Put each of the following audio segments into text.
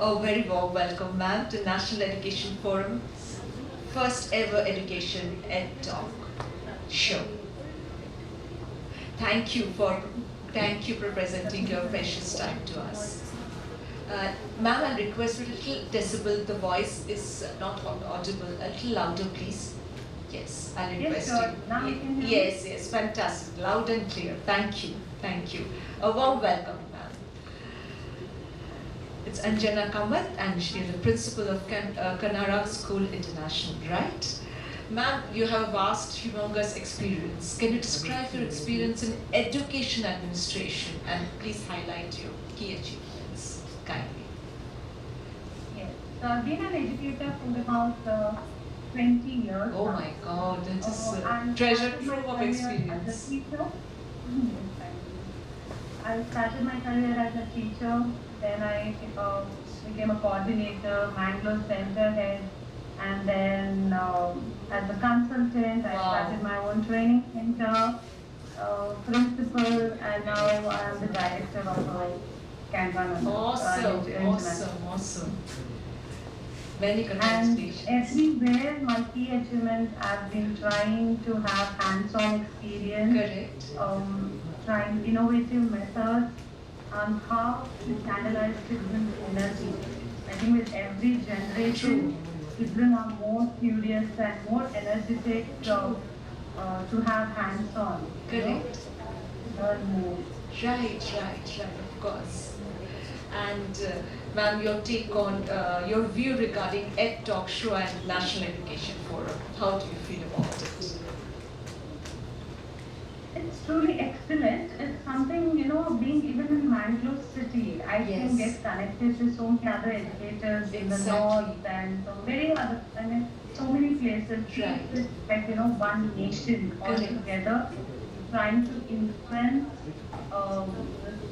A very warm welcome, ma'am, to National Education Forum, first ever education ed talk show. Thank you for presenting your precious time to us. Ma'am, I request a little decibel. The voice is not audible. A little louder, please. Yes, I'll request Yes, sure. Now you can hear me? Yes, fantastic, loud and clear. Thank you. A warm welcome, ma'am. It's Anjana Kamath, and she is the principal of Kannada School International, right? Ma'am, you have a vast, humongous experience. Can you describe your experience in education administration and please highlight your key achievements kindly? Yes. So I've been an educator for about 20 years. Oh now. my God, that is And treasure started my trove of career experience. As a teacher. Yes, thank you. I started my career as a teacher, then I became a coordinator, Mangalore center head, and then as a consultant, I started my own training center, principal, and now I am the director of Kanban. Awesome. Many And congratulations. everywhere my key achievements have been trying to have hands-on experience, Correct. trying innovative methods on how to channelize children's energy. I think with every generation, children are more curious and more energetic to have hands-on. Correct. Learn more. Right, of course. And ma'am, your take on your view regarding Ed Talk Show and National Education Forum. How do you feel about it? It's truly excellent. It's something, being even in Mangalore city, I can get connected to so many other educators in the north and so many places. Right. It's like, one nation all together, trying to influence this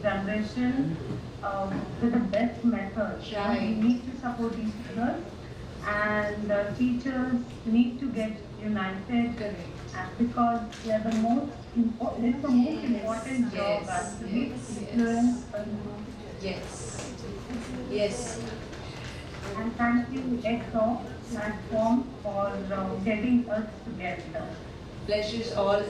generation with the best method. Right. We need to support each other, and teachers need to get united. Correct. Because they are the most important job actually to influence. Yes. And thank you, ECHO platform, for getting us together. Pleasure is all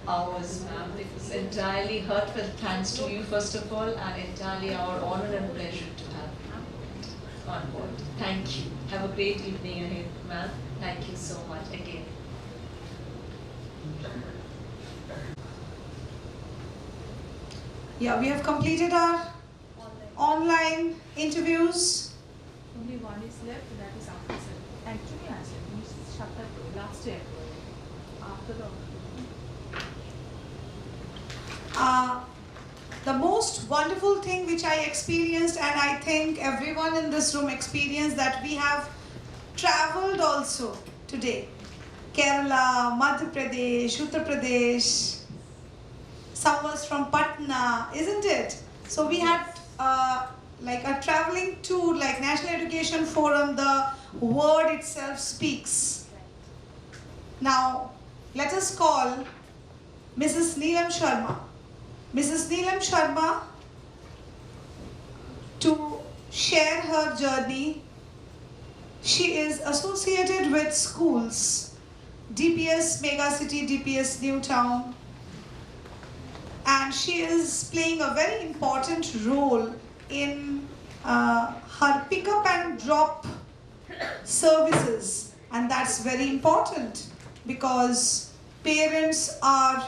ours, ma'am. It was entirely heartfelt thanks to you, first of all, and entirely our honor and pleasure to have you on board. Thank you. Have a great evening ahead, ma'am. Thank you so much again. Yeah, we have completed our online interviews. Only one is left, that is after 7. Actually, I said, we shut that door last year. After The most wonderful thing which I experienced, and I think everyone in this room experienced, that we have traveled also today. Kerala, Madhya Pradesh, Uttar Pradesh, some was from Patna, isn't it? So we had like a traveling tour, like National Education Forum, the word itself speaks. Now, let us call Mrs. Neelam Sharma. Mrs. Neelam Sharma to share her journey. She is associated with schools, DPS Megacity, DPS Newtown, and she is playing a very important role in her pick-up and drop services, and that's very important because parents are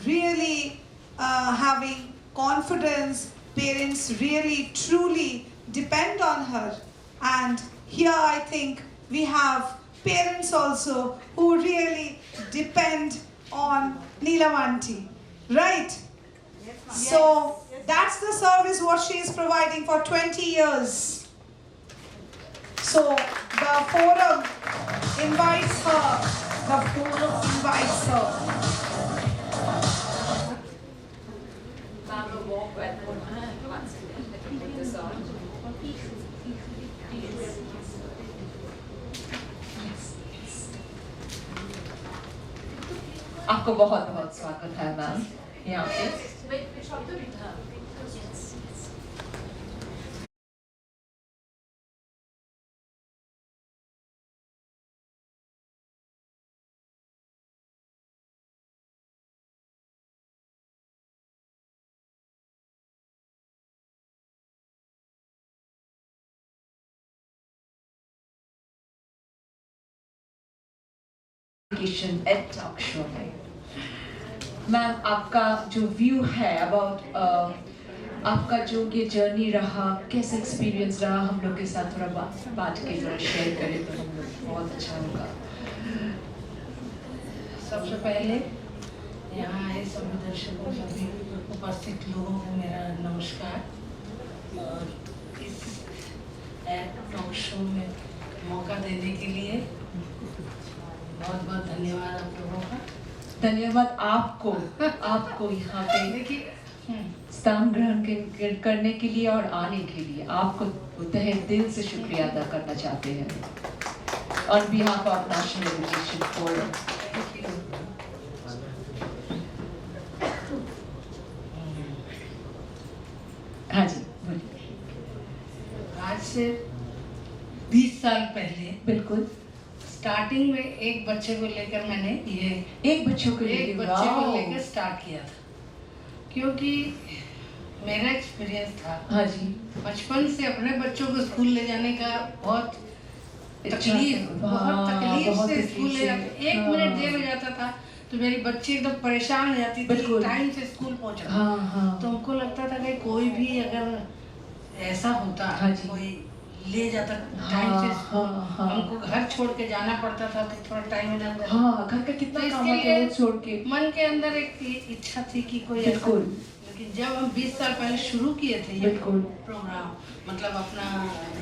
really having confidence. Parents really truly depend on her, and here I think we have parents also who really depend on Neelam aunty, right? So that's the service what she is providing for 20 years. So the forum invites her. Ma'am, a warm welcome. Once again, let me put this on. आपको बहुत बहुत स्वागत है ma'am यहाँ पे। Education add talk show में। Ma'am, आपका जो व्यू है अबाउट आपका जो ये जर्नी रहा, कैसा एक्सपीरियंस रहा, हम लोग के साथ थोड़ा बात के जरा शेयर करें तो हम लोग बहुत अच्छा होगा। सबसे पहले यहाँ आए सभी दर्शकों, सभी उपस्थित लोगों को मेरा नमस्कार और इस टॉक शो में मौका देने के लिए बहुत बहुत धन्यवाद आप लोगों का। धन्यवाद आपको यहाँ पे देखिए स्थान ग्रहण करने the लिए और आने के लिए आपको तहे दिल से शुक्रिया अदा करना चाहते हैं on behalf of national education forum. हाँ जी बोलिए। आज से 20 साल पहले बिल्कुल स्टार्टिंग में एक बच्चे को लेकर मैंने एक बच्चे को लेकर स्टार्ट किया था, क्योंकि मेरा एक्सपीरियंस था हाँ जी बचपन से अपने बच्चों को स्कूल ले जाने का बहुत तकलीफ से स्कूल ले जाते। 1 मिनट देर हो जाता था तो मेरी बच्ची एकदम परेशान हो जाती थी टाइम से स्कूल पहुंचना। तो हमको लगता था कि कोई भी अगर ऐसा होता कोई ले जाता टाइम से स्कूल, हमको घर छोड़ के जाना पड़ता था तो थोड़ा टाइम इधर घर का कितना काम होता है छोड़ के। मन के अंदर एक इच्छा थी कि कोई ऐसा, लेकिन जब हम 20 साल पहले शुरू किए थे ये प्रोग्राम, मतलब अपना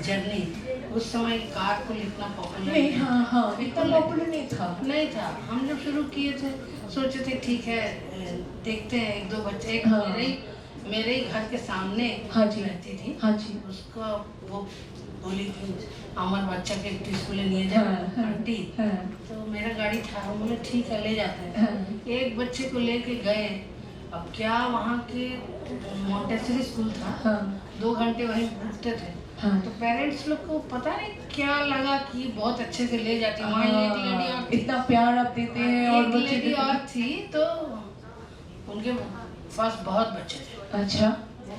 जर्नी, उस समय कार को इतना पॉपुलर इतना पॉपुलर नहीं था। हम जब शुरू किए थे सोचे थे ठीक है देखते हैं 1-2 बच्चे। मेरे ही घर के सामने रहती थी उसको वो बोली कि हमारे बच्चा के एक स्कूल ले जाए आंटी। तो मेरा गाड़ी था, हम बोले ठीक है ले जाते हैं। एक बच्चे को लेके गए। अब क्या वहाँ के मॉन्टेसरी स्कूल था, 2 घंटे वहीं रुकते थे। तो पेरेंट्स लोग को पता नहीं क्या लगा कि बहुत अच्छे से ले जाती। वहाँ एक लेडी और इतना प्यार आप देते हैं और एक लेडी और थी, तो उनके पास बहुत बच्चे थे। अच्छा, वो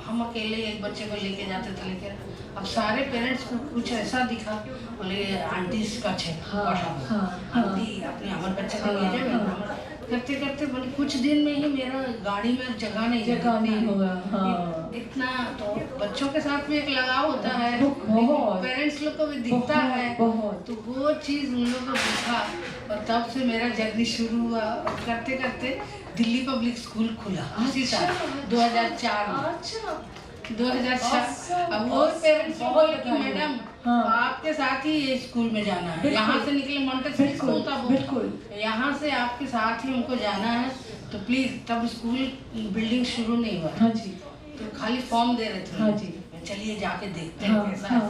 हम अकेले एक बच्चे को लेके जाते थे, लेकिन अब सारे पेरेंट्स को कुछ ऐसा दिखा, बोले आंटी इसका छे आंटी अपने हमारे बच्चे को ले जाए। करते करते बोले कुछ दिन में ही मेरा गाड़ी में जगह नहीं होगा। इतना तो बच्चों के साथ में एक लगाव होता है, पेरेंट्स लोग को भी दिखता है, तो वो चीज़ उन लोगों को दिखा और तब से मेरा जर्नी शुरू हुआ। और करते करते दिल्ली पब्लिक स्कूल खुला उसी साल 2004 में। 2004 अब वो पेरेंट्स बोले कि मैडम आपके साथ ही ये स्कूल में जाना है, यहाँ से निकले मॉन्टेसरी स्कूल था वो, यहाँ से आपके साथ ही हमको जाना है, तो प्लीज। तब स्कूल बिल्डिंग शुरू नहीं हुआ तो खाली फॉर्म दे रहे थे। चलिए जाके देखते हैं कैसा है।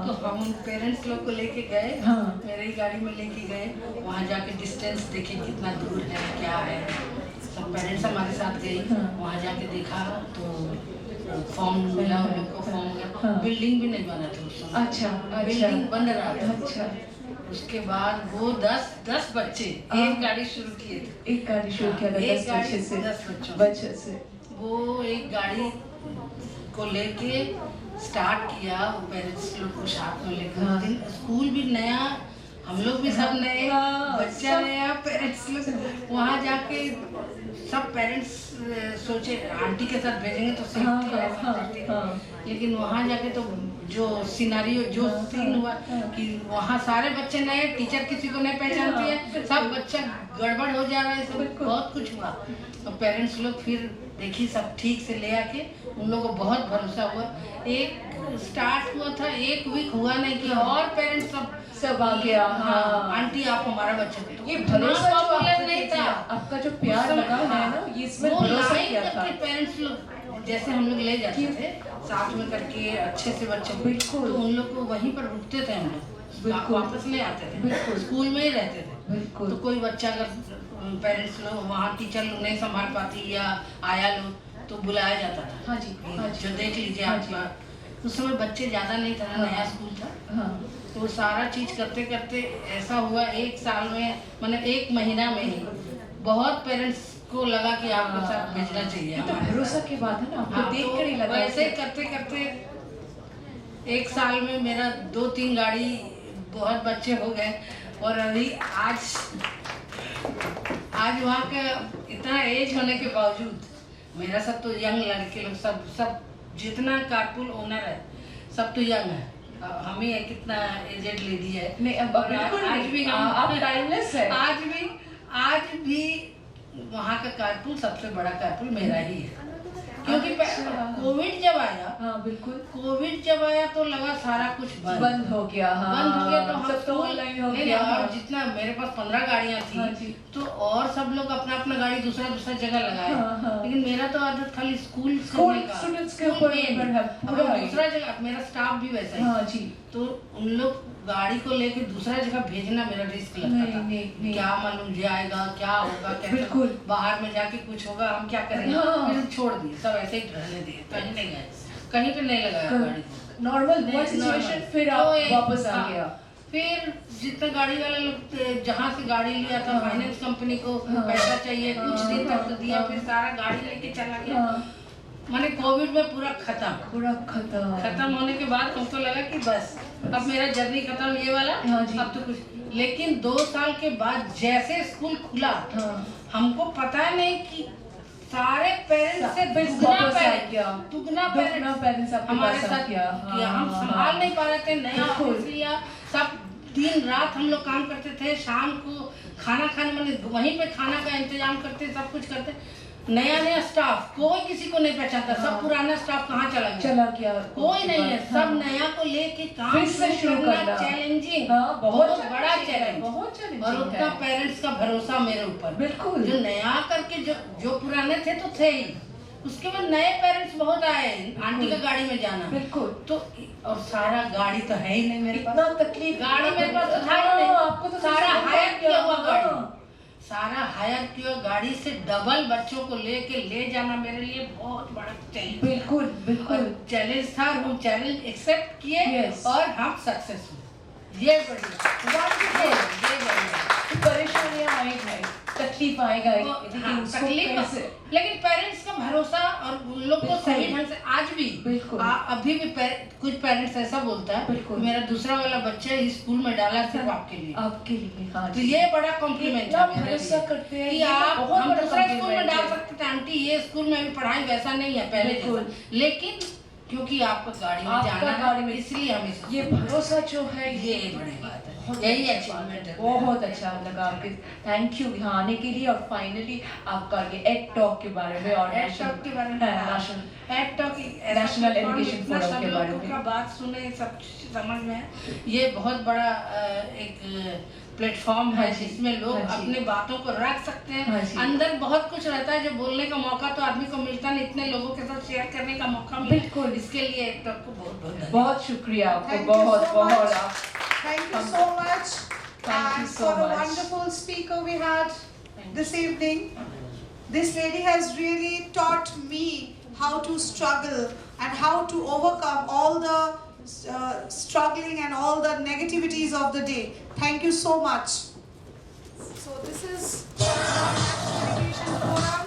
तो हम उन पेरेंट्स लोग को लेके गए, मेरे ही गाड़ी में लेके गए। वहाँ जाके डिस्टेंस देखे कितना दूर है क्या है, सब पेरेंट्स हमारे साथ गए। वहाँ जाके देखा तो फॉर्म मिला उन लोग को, फॉर्म बिल्डिंग भी नहीं बना था उस समय। अच्छा, बिल्डिंग बन रहा था। अच्छा, उसके बाद वो 10 बच्चे एक गाड़ी शुरू किए थे। एक गाड़ी शुरू किया था 10 बच्चे से। वो एक गाड़ी को लेके स्टार्ट किया, वो पेरेंट्स लोग को साथ में लेकर। स्कूल भी नया, हम लोग भी सब नए, बच्चा नया, पेरेंट्स लोग। वहाँ जाके सब पेरेंट्स सोचे आंटी के साथ भेजेंगे तो सेफ्टी है, लेकिन वहाँ जाके तो जो सिनारियो जो सीन हुआ कि वहाँ सारे बच्चे नए, टीचर किसी को नहीं पहचानती है, सब बच्चा गड़बड़ हो जा रहा है, सब बहुत कुछ हुआ। तो पेरेंट्स लोग फिर देखी सब ठीक से ले आके, उन लोगों को बहुत भरोसा हुआ। एक स्टार्ट हुआ था, 1 वीक हुआ नहीं कि और पेरेंट्स सब आ गया। आंटी आप हमारा बच्चा, ये भरोसा पॉपुलर नहीं था। आपका जो प्यार लगा है ना, ये इसमें भरोसा किया था। पेरेंट्स लोग जैसे हम लोग ले जाते थे साथ में करके अच्छे से बच्चे, बिल्कुल, तो उन लोग को वहीं पर रुकते थे, हम लोग वापस ले आते थे, बिल्कुल स्कूल में ही रहते थे। बिल्कुल। तो कोई बच्चा अगर पेरेंट्स लोग वहाँ टीचर लोग नहीं संभाल पाती या आया लोग तो बुलाया जाता था। हाँ जी, जो देख लीजिए आपका। उस समय बच्चे ज़्यादा नहीं था, नया स्कूल था। तो सारा चीज़ करते करते ऐसा हुआ 1 साल में, मतलब 1 महीना में ही बहुत पेरेंट्स को लगा कि आपके साथ भेजना चाहिए। तो भरोसा की बात है ना, आपको देख कर ही लगा। वैसे करते करते 1 साल में मेरा 2-3 गाड़ी, बहुत बच्चे हो गए। और अभी आज वहाँ का इतना एज होने के बावजूद मेरा सब तो यंग लड़के लोग सब जितना कारपूल ओनर है सब तो यंग है। हम ही है कितना एजेड लेडी है। नहीं, अब बिल्कुल आज भी आप टाइमलेस है। आज भी वहाँ का कारपूल सबसे बड़ा कारपूल मेरा ही है, क्योंकि कोविड जब आया, हाँ बिल्कुल, कोविड जब आया तो लगा सारा कुछ बंद हो गया। हाँ, बंद हो गया तो हम सब तो ऑनलाइन हो गया। और जितना मेरे पास 15 गाड़ियाँ थी, हाँ जी। तो और सब लोग अपना अपना गाड़ी दूसरा जगह लगाए। हाँ। लेकिन मेरा तो आदत खाली स्कूल स्टूडेंट्स के ऊपर निर्भर है पूरा ही। दूसरा जगह मेरा स्टाफ भी वैसा ही। हाँ जी। तो उन लोग गाड़ी को लेके दूसरा जगह भेजना मेरा रिस्क लगता था। नहीं। क्या मालूम जाएगा, क्या होगा, कैसे बिल्कुल। बाहर में जाके कुछ होगा, हम क्या करेंगे। हाँ। फिर छोड़ दिए, सब ऐसे ही रहने दिए, कहीं नहीं गए, कहीं पे नहीं लगाया गाड़ी को। नॉर्मल सिचुएशन, फिर आप वापस आ गया। फिर जितना गाड़ी वाले लोग जहाँ से गाड़ी लिया था, फाइनेंस कंपनी को पैसा चाहिए, कुछ दिन तक तो दिया, फिर सारा गाड़ी लेके चला गया। माने कोविड में पूरा खत्म होने के बाद हमको लगा कि बस अब मेरा जर्नी खत्म ये वाला। हाँ जी। अब तो कुछ, लेकिन 2 साल के बाद जैसे स्कूल खुला, हमको पता नहीं कि सारे पेरेंट्स से दुगना पेरेंट्स हमारे साथ किया। हम संभाल नहीं पा रहे थे, नया ऑफिस लिया, सब दिन रात हम लोग काम करते थे, शाम को खाना खाने में वहीं पे खाना का इंतजाम करते, सब कुछ करते। नया स्टाफ, कोई किसी को नहीं पहचानता, सब पुराना स्टाफ कहाँ चला गया, कोई नहीं है, सब नया को लेके काम शुरू करना चैलेंजिंग, बहुत बड़ा चैलेंज, और उतना पेरेंट्स का भरोसा मेरे ऊपर। बिल्कुल। जो नया करके जो पुराने थे तो थे ही, उसके बाद नए पेरेंट्स बहुत आए, आंटी का गाड़ी में जाना। बिल्कुल। तो और सारा गाड़ी तो है ही नहीं मेरे पास, इतना तकलीफ, गाड़ी मेरे पास तो था ही नहीं। आपको तो सारा हायर किया हुआ गाड़ी, सारा हायर किया गाड़ी से डबल बच्चों को ले जाना मेरे लिए बहुत बड़ा चैलेंज। बिल्कुल चैलेंज था, हम चैलेंज एक्सेप्ट किए। Yes. और हम सक्सेस हुए। ये बढ़िया, परेशानियां आएगा, तकलीफ आएगा, लेकिन पेरेंट्स का भरोसा और उन लोग को सही ढंग से आज भी, बिल्कुल। अभी भी कुछ पेरेंट्स ऐसा बोलता है, मेरा दूसरा वाला बच्चा इस स्कूल में डाला सिर्फ आपके लिए। हाँ, तो ये बड़ा कॉम्प्लीमेंट है, भरोसा करते हैं कि आप, हम दूसरा स्कूल में डाल सकते थे, आंटी ये स्कूल में अभी पढ़ाई वैसा नहीं है पहले जैसा, लेकिन क्योंकि आपको गाड़ी में जाना है, इसलिए हम ये भरोसा जो है, ये बड़ी बात है, यही अचीवमेंट है। बहुत अच्छा लगा आपके, थैंक यू यहाँ आने के लिए। और फाइनली आपका ये एड टॉक के बारे में, और एड टॉक के बारे में, Ed talk national education forum के बारे में बात सुने, सब समझ में, ये बहुत बड़ा एक प्लेटफॉर्म है जिसमें लोग अपने बातों को रख सकते हैं। अंदर बहुत कुछ रहता है जो बोलने का मौका तो आदमी को मिलता नहीं, इतने लोगों के साथ शेयर करने का मौका मिला। बिल्कुल, इसके लिए एक तो आपको बहुत शुक्रिया आपको, बहुत Thank you so much. And for a wonderful speaker we had this evening. This lady has really taught me how to struggle and how to overcome all the struggling and all the negativities of the day. Thank you so much. So this is Education Forum.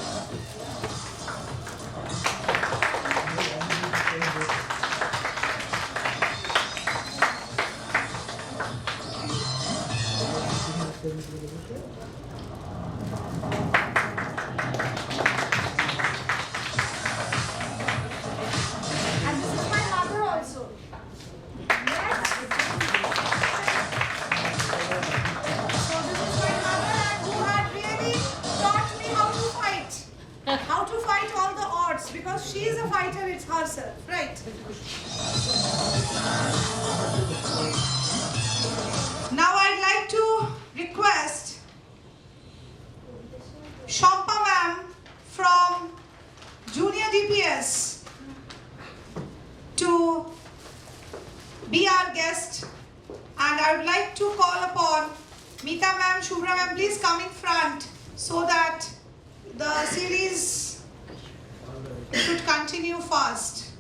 Because she is a fighter, it's herself, right? Now I'd like to request Shampa ma'am from Junior DPS to be our guest, and I would like to call upon Meeta ma'am, Shubhra ma'am, please come in front so that the series should continue fast.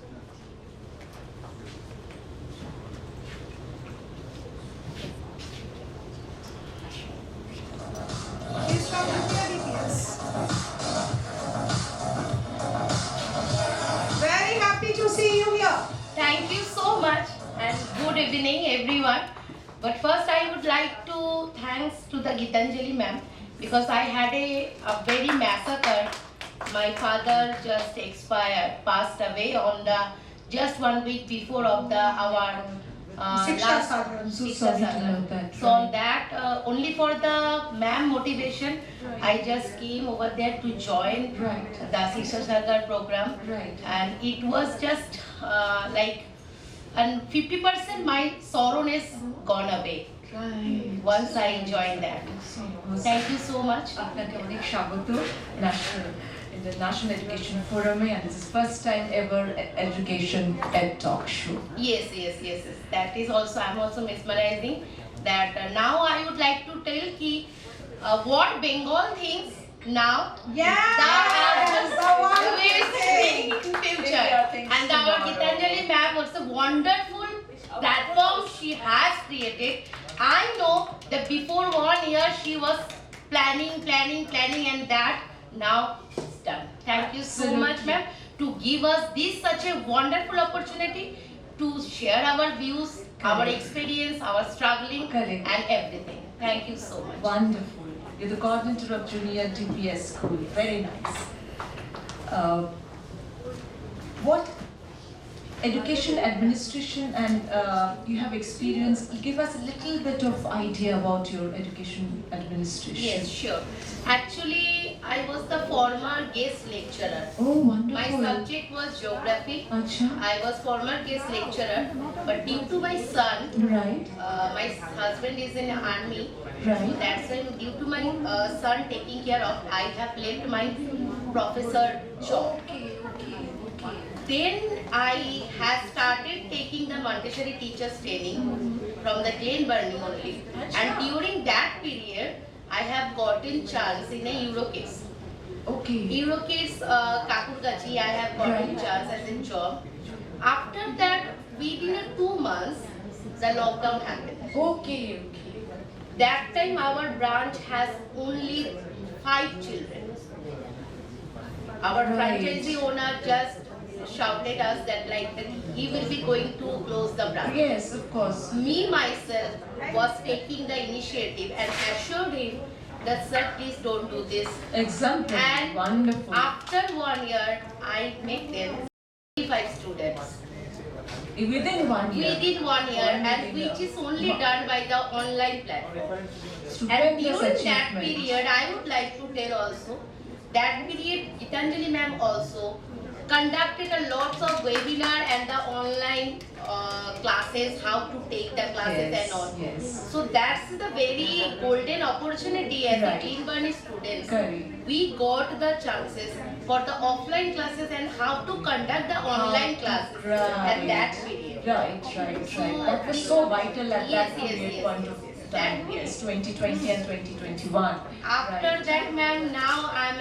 She's from Junior DPS. Very happy to see you here. Thank you so much and good evening everyone. But first I would like to thank Gitanjali ma'am, because I had a very massacre. My father just expired, passed away on the just 1 week before of the our Shiksha last Sagar. I'm so Shiksha sorry to Sagar. know that. So on that, only for the ma'am motivation, I just came over there to join Right. the Shiksha Sagar program, Right. and it was just like, and 50% my sorrowness gone away Right. once I joined that. Thank you so much. আপনাকে অনেক স্বাগত in the National Education Forum, and this is first time ever education ed talk show. Yes. That is also, I'm also mesmerizing that now I would like to tell ki what Bengal thinks now. That we will think in future. And our Gitanjali ma'am was a wonderful platform she has created. I know that before 1 year she was planning, and that now it's done. Thank you so much, ma'am, to give us this such a wonderful opportunity to share our views, our Correct. experience, our struggling, Correct. and everything. Thank you so much. Wonderful. You're the coordinator of Junior DPS School. Very nice. What education administration and you have experience? Give us a little bit of idea about your education administration. Yes, sure. Actually, I was the former guest lecturer. Oh, My wonderful. subject was geography. Acha. I was former guest lecturer, but due to my son, Right. my husband is in the army. Right. So that's why due to my son taking care of, I have left my professor job. Okay. Then I have started taking the Montessori teachers training from the Glen Burnie only. And during that period, I have gotten chance in a Eurocase. Okay. Eurocase Kakurgachi, I have gotten Right. chance as a job. After that, within 2 months, the lockdown happened. Okay. That time our branch has only 5 children. Our Right. franchisee owner just shouted us that like that he will be going to close the branch. Yes, of course. Me myself was taking the initiative and assured him that sir, please don't do this. Exemplary. And Wonderful. after 1 year, I met them 35 students. Within 1 year. Within 1 year, and Within which a- is only done by the online platform. And Stupendous during that achievement. period, I would like to tell also, that period Gitanjali ma'am also conducted a lots of webinar and the online classes, how to take the classes Yes, and all. yes. So that's the very golden opportunity as a Right. Glen Burnie students. Correct. We got the chances for the offline classes and how to conduct the online classes at that period. Right. That was so vital at Yes, that yes, period yes, point yes, of yes. time. That period. Yes, 2020 and 2021. After Right. that, ma'am, now I'm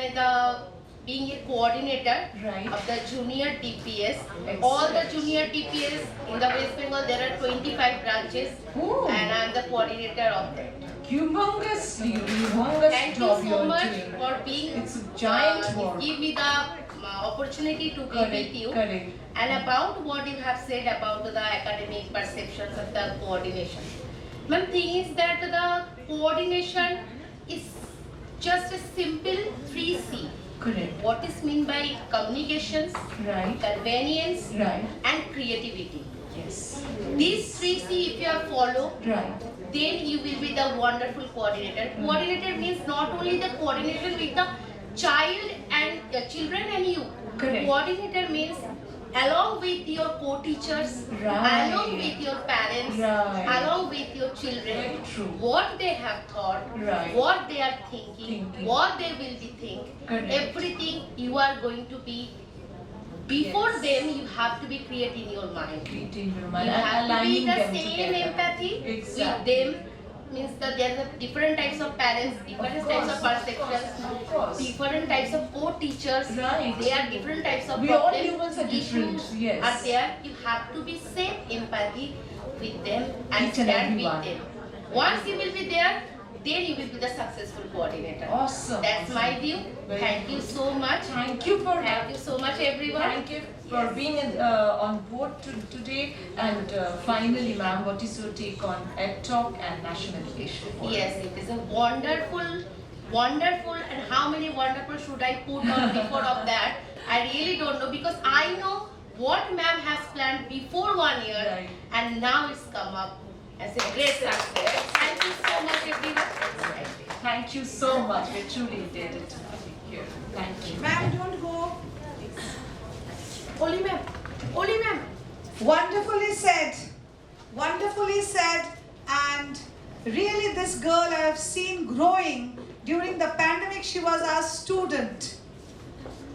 being a coordinator Right. of the junior DPS. Excellent. All the junior DPS in the West Bengal, there are 25 branches, Ooh. and I'm the coordinator of that. Humongous Thank you job so you're much doing. for being. It's a giant work. Give me the opportunity to be with you. Correct. And about what you have said about the academic perceptions of the coordination. One thing is that the coordination is just a simple 3C. Correct. What is meant by communications, Right. convenience, Right. and creativity. Yes. These 3C, if you have followed, Right. then you will be the wonderful coordinator. Coordinator means not only the coordination with the child and the children and you. Correct. Coordinator means along with your co-teachers, Right. along with your parents, Right. along with your children, Very true. what they have thought, Right. what they are thinking, what they will be Correct. everything you are going to be. Before Yes. them, you have to be create in your mind. Creating your You mind and have to be aligning the them same together. empathy Exactly. with them. Means that there are different types of parents, different Of types of course, perceptions, of course. different types of co-teachers. Right. There are different types of We all problems, humans are different, issues yes. are there. You have to be same empathy with them and Each and stand with everyone. them. Once you will be there, then you will be the successful coordinator. Awesome. That's my view. Very Thank you so much. Thank you for Thank you so much, everyone. Thank you for being on board today. And finally, ma'am, what is your take on EdTalk and National Education Forum? Yes, it is a wonderful, and how many wonderful should I put on before of that? I really don't know, because I know what ma'am has planned before 1 year, Right. and now it's come up as a great success. Thank you so much, everyone. Thank you so much. We're truly indebted to have you here. Thank you. Ma'am, don't go. Oli ma'am, Oli ma'am. Wonderfully said. Wonderfully said. And really, this girl I have seen growing. During the pandemic, she was our student.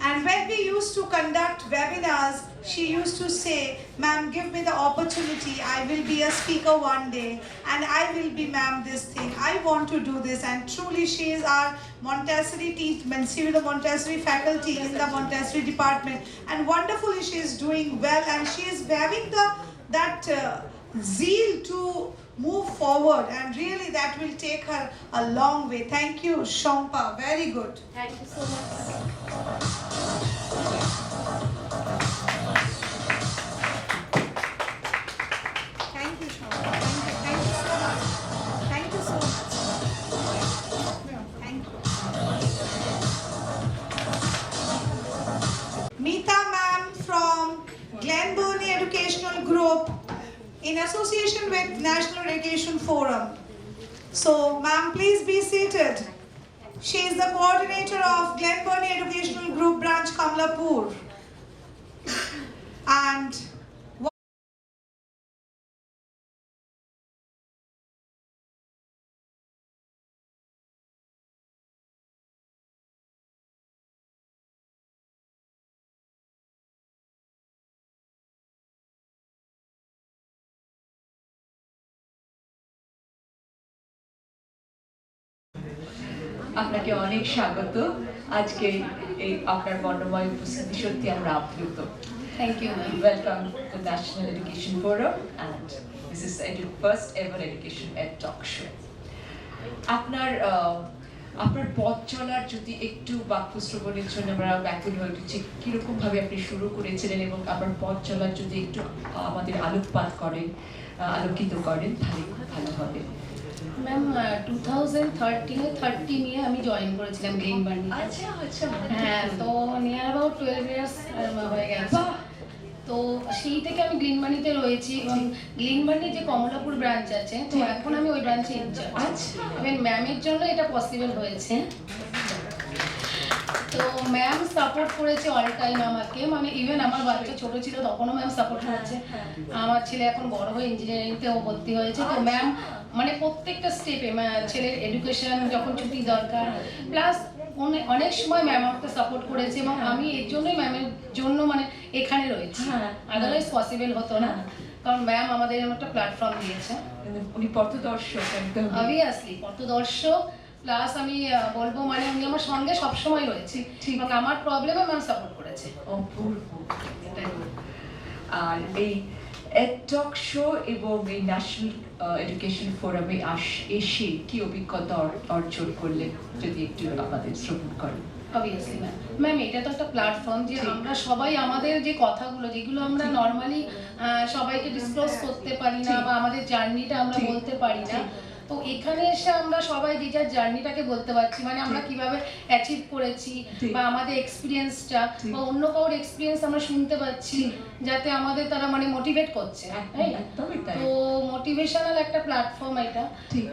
And when we used to conduct webinars, she used to say, ma'am, give me the opportunity. I will be a speaker one day. And I will be, ma'am, this thing. I want to do this. And truly, she is our Montessori teacher. She is the Montessori faculty in the Montessori department. And wonderfully, she is doing well. And she is having that zeal to move forward. And really, that will take her a long way. Thank you, Shompa. Very good. Thank you so much. Thank you, Shompa. Thank you so much. Thank you so much. Thank you. Meeta ma'am from Glen Burnie Educational Group in association with National Education Forum. So, ma'am, please be seated. She is the coordinator of Glen Burnie Educational Group branch Kamlapur. And আপনাকে অনেক স্বাগত আজকে এই আপনার বর্ণময় উপস্থিতি সত্যি আমরা আপ্লুত Thank you, ma'am. Welcome to national education forum and this is first ever education Ed talk show আপনার আপনার পথ চলার যদি একটু বাক্যশ্রবণের জন্য আমরা ব্যাকুল হয়ে উঠেছি কিরকম ভাবে আপনি শুরু করেছিলেন এবং আপনার পথ চলার যদি একটু আমাদের আলোকপাত করেন আলোকিত করেন তাহলে খুব ভালো হবে ম্যাম 2013 30 নিয়ে আমি জয়েন করেছিলাম গ্রিন বার্নি আচ্ছা আচ্ছা হ্যাঁ তো নিয়ার অ্যাবাউট 12 ইয়ার্স হয়ে গেছে তো সেই থেকে আমি গ্রিন বার্নিতে রয়েছি এবং গ্রিন বার্নির যে কমলাপুর ব্রাঞ্চ আছে তো এখন আমি ওই ব্রাঞ্চে ইনচার্জ আচ্ছা ইভেন ম্যামের জন্য এটা পসিবল হয়েছে তো ম্যাম সাপোর্ট করেছে অল টাইম আমাকে মানে ইভেন আমার বাচ্চা ছোট ছিল তখনও ম্যাম সাপোর্ট করেছে আমার ছেলে এখন বড় হয়ে ইঞ্জিনিয়ারিংতেও ভর্তি হয়েছে তো ম্যাম মানে প্রত্যেকটা স্টেপে ছেলের এডুকেশন যখন ছুটি দরকার প্লাস অনেক সময় ম্যাম আমাকে সাপোর্ট করেছে এবং আমি এর জন্যই ম্যামের জন্য মানে এখানে রয়েছি আদারওয়াইজ পসিবল হতো না কারণ ম্যাম আমাদের একটা প্ল্যাটফর্ম দিয়েছে উনি পথদর্শক একদম অবভিয়াসলি পথদর্শক প্লাস আমি বলবো মানে উনি আমার সঙ্গে সবসময় রয়েছে এবং আমার প্রবলেমে ম্যাম সাপোর্ট করেছে অপূর্ব আর এই এডটক শো এবং এই ন্যাশনাল এডুকেশন ফোরামে এসে কি অভিজ্ঞতা অর্জন করলেন যদি একটু আমাদের শ্রবণ করেন অবভিয়াসলি ম্যাম এটা তো একটা প্ল্যাটফর্ম যে আমরা সবাই আমাদের যে কথাগুলো যেগুলো আমরা নর্মালি সবাইকে ডিসক্লোজ করতে পারি না বা আমাদের জার্নিটা আমরা বলতে পারি না তো এখানে এসে আমরা সবাই যে যার জার্নিটাকে বলতে পারছি মানে আমরা কিভাবে অ্যাচিভ করেছি বা আমাদের এক্সপিরিয়েন্সটা বা অন্য কারোর এক্সপিরিয়েন্স আমরা শুনতে পাচ্ছি যাতে আমাদের তারা মানে মোটিভেট করছে তো মোটিভেশনাল একটা প্ল্যাটফর্ম এটা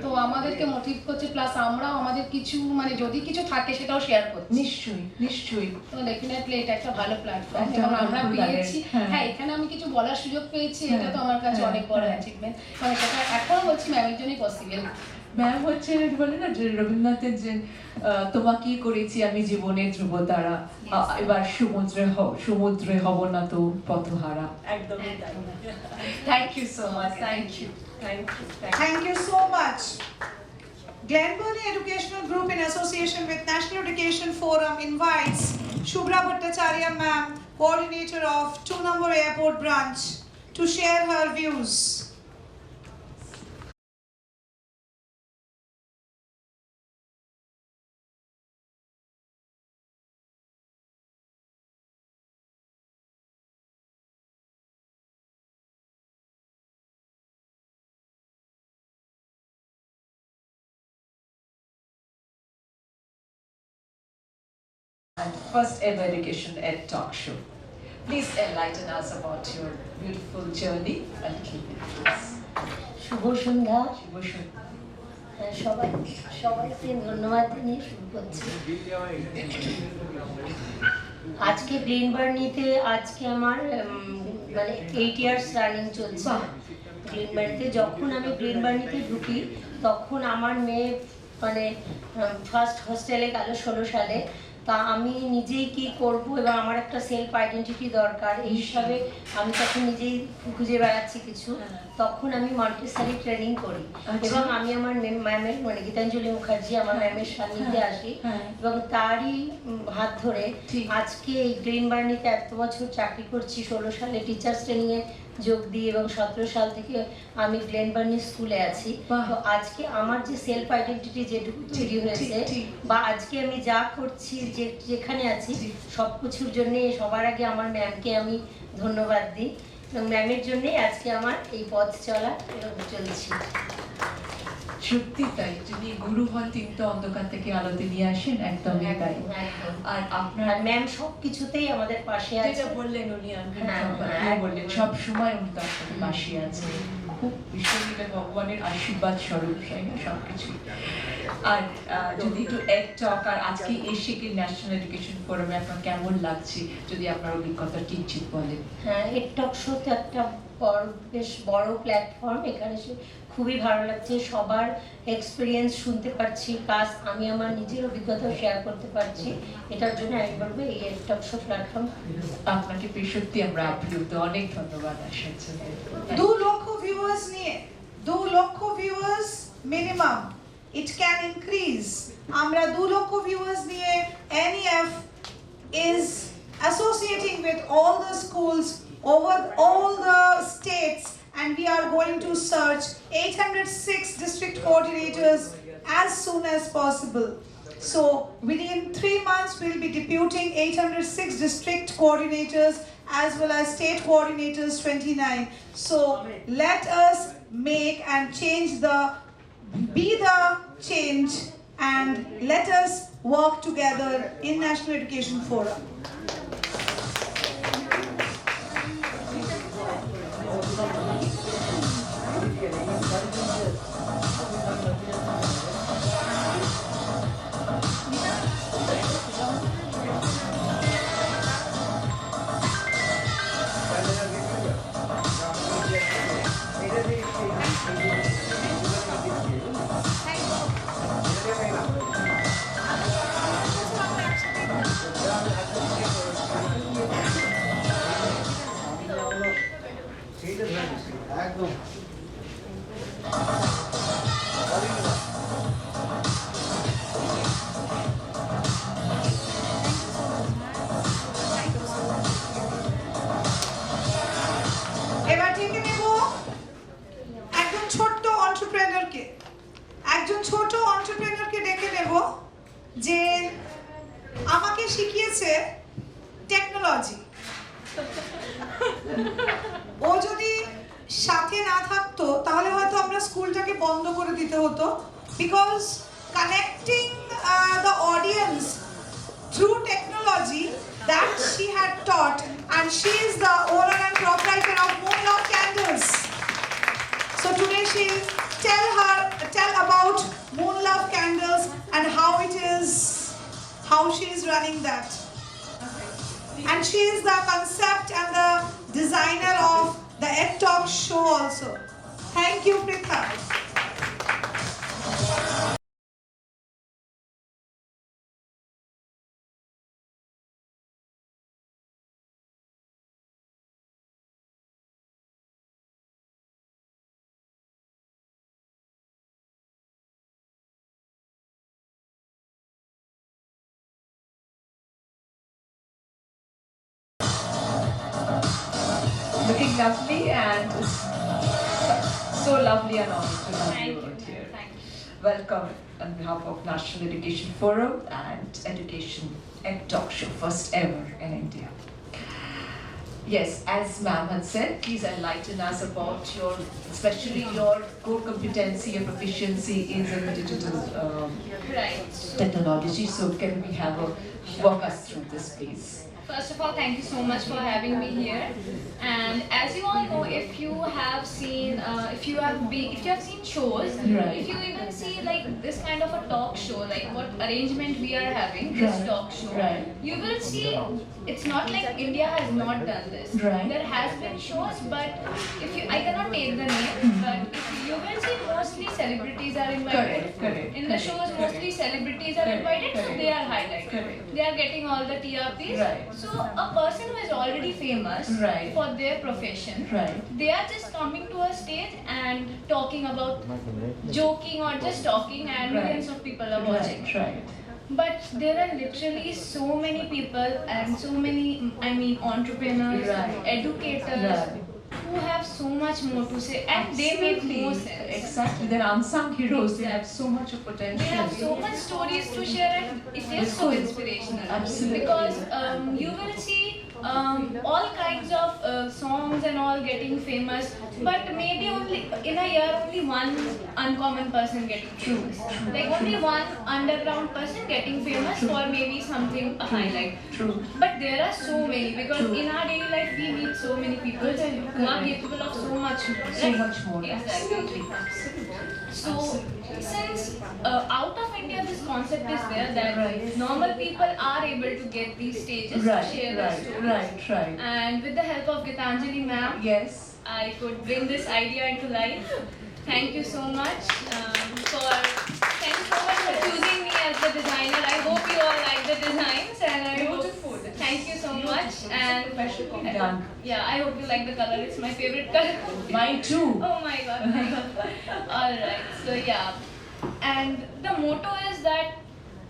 তো আমাদেরকে মোটিভ করছে প্লাস আমরাও আমাদের কিছু মানে যদি কিছু থাকে সেটাও শেয়ার করছি নিশ্চয়ই নিশ্চয়ই তো ডেফিনেটলি এটা একটা ভালো প্ল্যাটফর্ম এবং আমরা পেয়েছি হ্যাঁ এখানে আমি কিছু বলার সুযোগ পেয়েছি এটা তো আমার কাছে অনেক বড় অ্যাচিভমেন্ট মানে সেটা এখন বলছি ম্যামের জন্যই পসিবল ম্যাম হচ্ছে বলে না যে রবীন্দ্রনাথের যে তোমাকেই করেছি আমি জীবনের ধ্রুবতারা এবার সমুদ্রে হব না তো পথহারা একদম thank you so much thank you Thank you so much. Glen Burnie Educational Group in association with National Education Forum invites Shubhra Bhattacharya ma'am, coordinator of 2 number airport branch, to share her views. and first ever Education Ed Talk Show. Please enlighten us about your beautiful journey a little bit, please. শুভ সন্ধ্যা শুভ সন্ধ্যা। সবাইকে ধন্যবাদ জানিয়ে শুরু করছি। আজকে green বার্নিতে আজকে আমার মানে 8 years running চলছে গ্রিন বার্নিতে। যখন আমি গ্রিন বার্নিতে ঢুকি তখন আমার মেয়ে মানে ফার্স্ট হোস্টেলে গেল 16 সালে। তা আমি নিজেই কি করব এবং আমার একটা সেলফ আইডেন্টিটি দরকার এই হিসাবে আমি তখন নিজেই খুঁজে বেড়াচ্ছি কিছু। তখন আমি মন্টেসরি ট্রেনিং করি এবং আমি আমার ম্যামের মানে গীতাঞ্জলি মুখার্জি আমার ম্যামের সান্নিধ্যে আসি এবং তারই হাত ধরে আজকে এই গ্রিন বার্নিতে এত বছর চাকরি করছি। 16 সালে টিচার্স ট্রেনিংয়ে যোগ দিই এবং 17 সাল থেকে আমি গ্লেন বার্নি স্কুলে আছি। তো আজকে আমার যে সেলফ আইডেন্টিটি যেটুকু তৈরি হয়েছে বা আজকে আমি যা করছি যেখানে আছি সব কিছুর জন্যে সবার আগে আমার ম্যামকে আমি ধন্যবাদ দিই এবং ম্যামের জন্যেই আজকে আমার এই পথ চলা চলছি। সত্যি তাই, যিনি গুরু হন তিনি তো অন্ধকার থেকে আলোতে নিয়ে আসেন, একদমই তাই। আর আপনার ম্যাম সব কিছুতেই আমাদের পাশে আছে, যেটা বললেন উনি বললেন সব সময় উনি তার সাথে পাশে আছেন, খুব বিশ্বজিৎ ভগবানের আশীর্বাদ স্বরূপ সবকিছু। আর যদি একটু এড টক আর আজকে এসে কি ন্যাশনাল এডুকেশন ফোরামে আপনার কেমন লাগছে যদি আপনার অভিজ্ঞতা কিঞ্চিত বলেন। হ্যাঁ, এড টক শো তো একটা বেশ বড় প্ল্যাটফর্ম, এখানে খুবই ভালো লাগছে, সবার এক্সপিরিয়েন্স শুনতে পারছি, প্লাস আমি আমার নিজের অভিজ্ঞতা শেয়ার করতে পারছি। এটার জন্য আমি বলবো এই এড টক শো প্ল্যাটফর্ম আপনাকে সত্যি আমরা আপ্লুত, অনেক ধন্যবাদ আসার জন্য। 2 লক্ষ ভিউয়ার্স নিয়ে 2 লক্ষ viewers minimum, it can increase. আমরা 2 লক্ষ ভিউয়ার্স নিয়ে NEF is associating with all the schools over all the states, and we are going to search 806 district coordinators as soon as possible. So within 3 months we'll be deputing 806 district coordinators as well as state coordinators 29. So let us make and be the change, and let us work together in National Education Forum. এবার ডেকে নেব একজন ছোট্ট অন্টারপ্রেনারকে ডেকে নেব যে আমাকে শিখিয়েছে টেকনোলজি। ও যদি সাথে না থাকতো তাহলে হয়তো আমরা স্কুলটাকে বন্ধ করে দিতে হতো, because connecting the audience through technology that she had taught, and she is the owner and proprietor of Moon Love Candles. So today she'll tell about Moon Love Candles and how she is running that. And she is the concept and the designer of the Ed Talk show also. Thank you, Pritha. Looking lovely and so lovely and honored to have you out here. Welcome on behalf of National Education Forum and Education Ed Talk Show, first ever in India. Yes, as ma'am had said, please enlighten us about your, especially your core competency, your proficiency is in digital Right. technology. So can we have a walk us through this, please? First of all, thank you so much for having me here. And as you all know, if you have seen, if you have seen shows, Right. if you even see like this kind of a talk show, like what arrangement we are having, this Right. talk show, Right. you will see it's not like India has not done this. Right. There has been shows, but if you, I cannot take the name, but if you will see mostly celebrities are invited. Correct. In the shows, mostly celebrities are invited, so they are highlighted. Correct. They are getting all the TRPs. Right. So a person who is already famous Right. for their profession, Right. they are just coming to a stage and talking about, joking or just talking, and Right. millions of people are watching. Right. But there are literally so many people and so many, entrepreneurs, Right. educators, Right. who have so much more to say, and they make more sense. Exactly. They're unsung heroes. They have so much of potential. They have so much stories to share, and it is so inspirational. Absolutely. Because you will see all kinds of songs and all getting famous, but maybe only in a year only one uncommon person getting famous. Like only one underground person getting famous for maybe something a highlight. True. But there are so many, because in our daily life we meet so many people who are capable of so much more. So much more. Exactly. So, since out of India this concept is there that Right. normal people are able to get these stages Right. to share their stories. Right. And with the help of Gitanjali ma'am, Yes. I could bring this idea into life. Thank you so much thank you so much for choosing me as the designer. I hope you all like the designs, and I hope, thank you so much. And Done. yeah, I hope you like the color. It's my favorite color. Mine too. Oh my god. Alright, so yeah. And the motto is that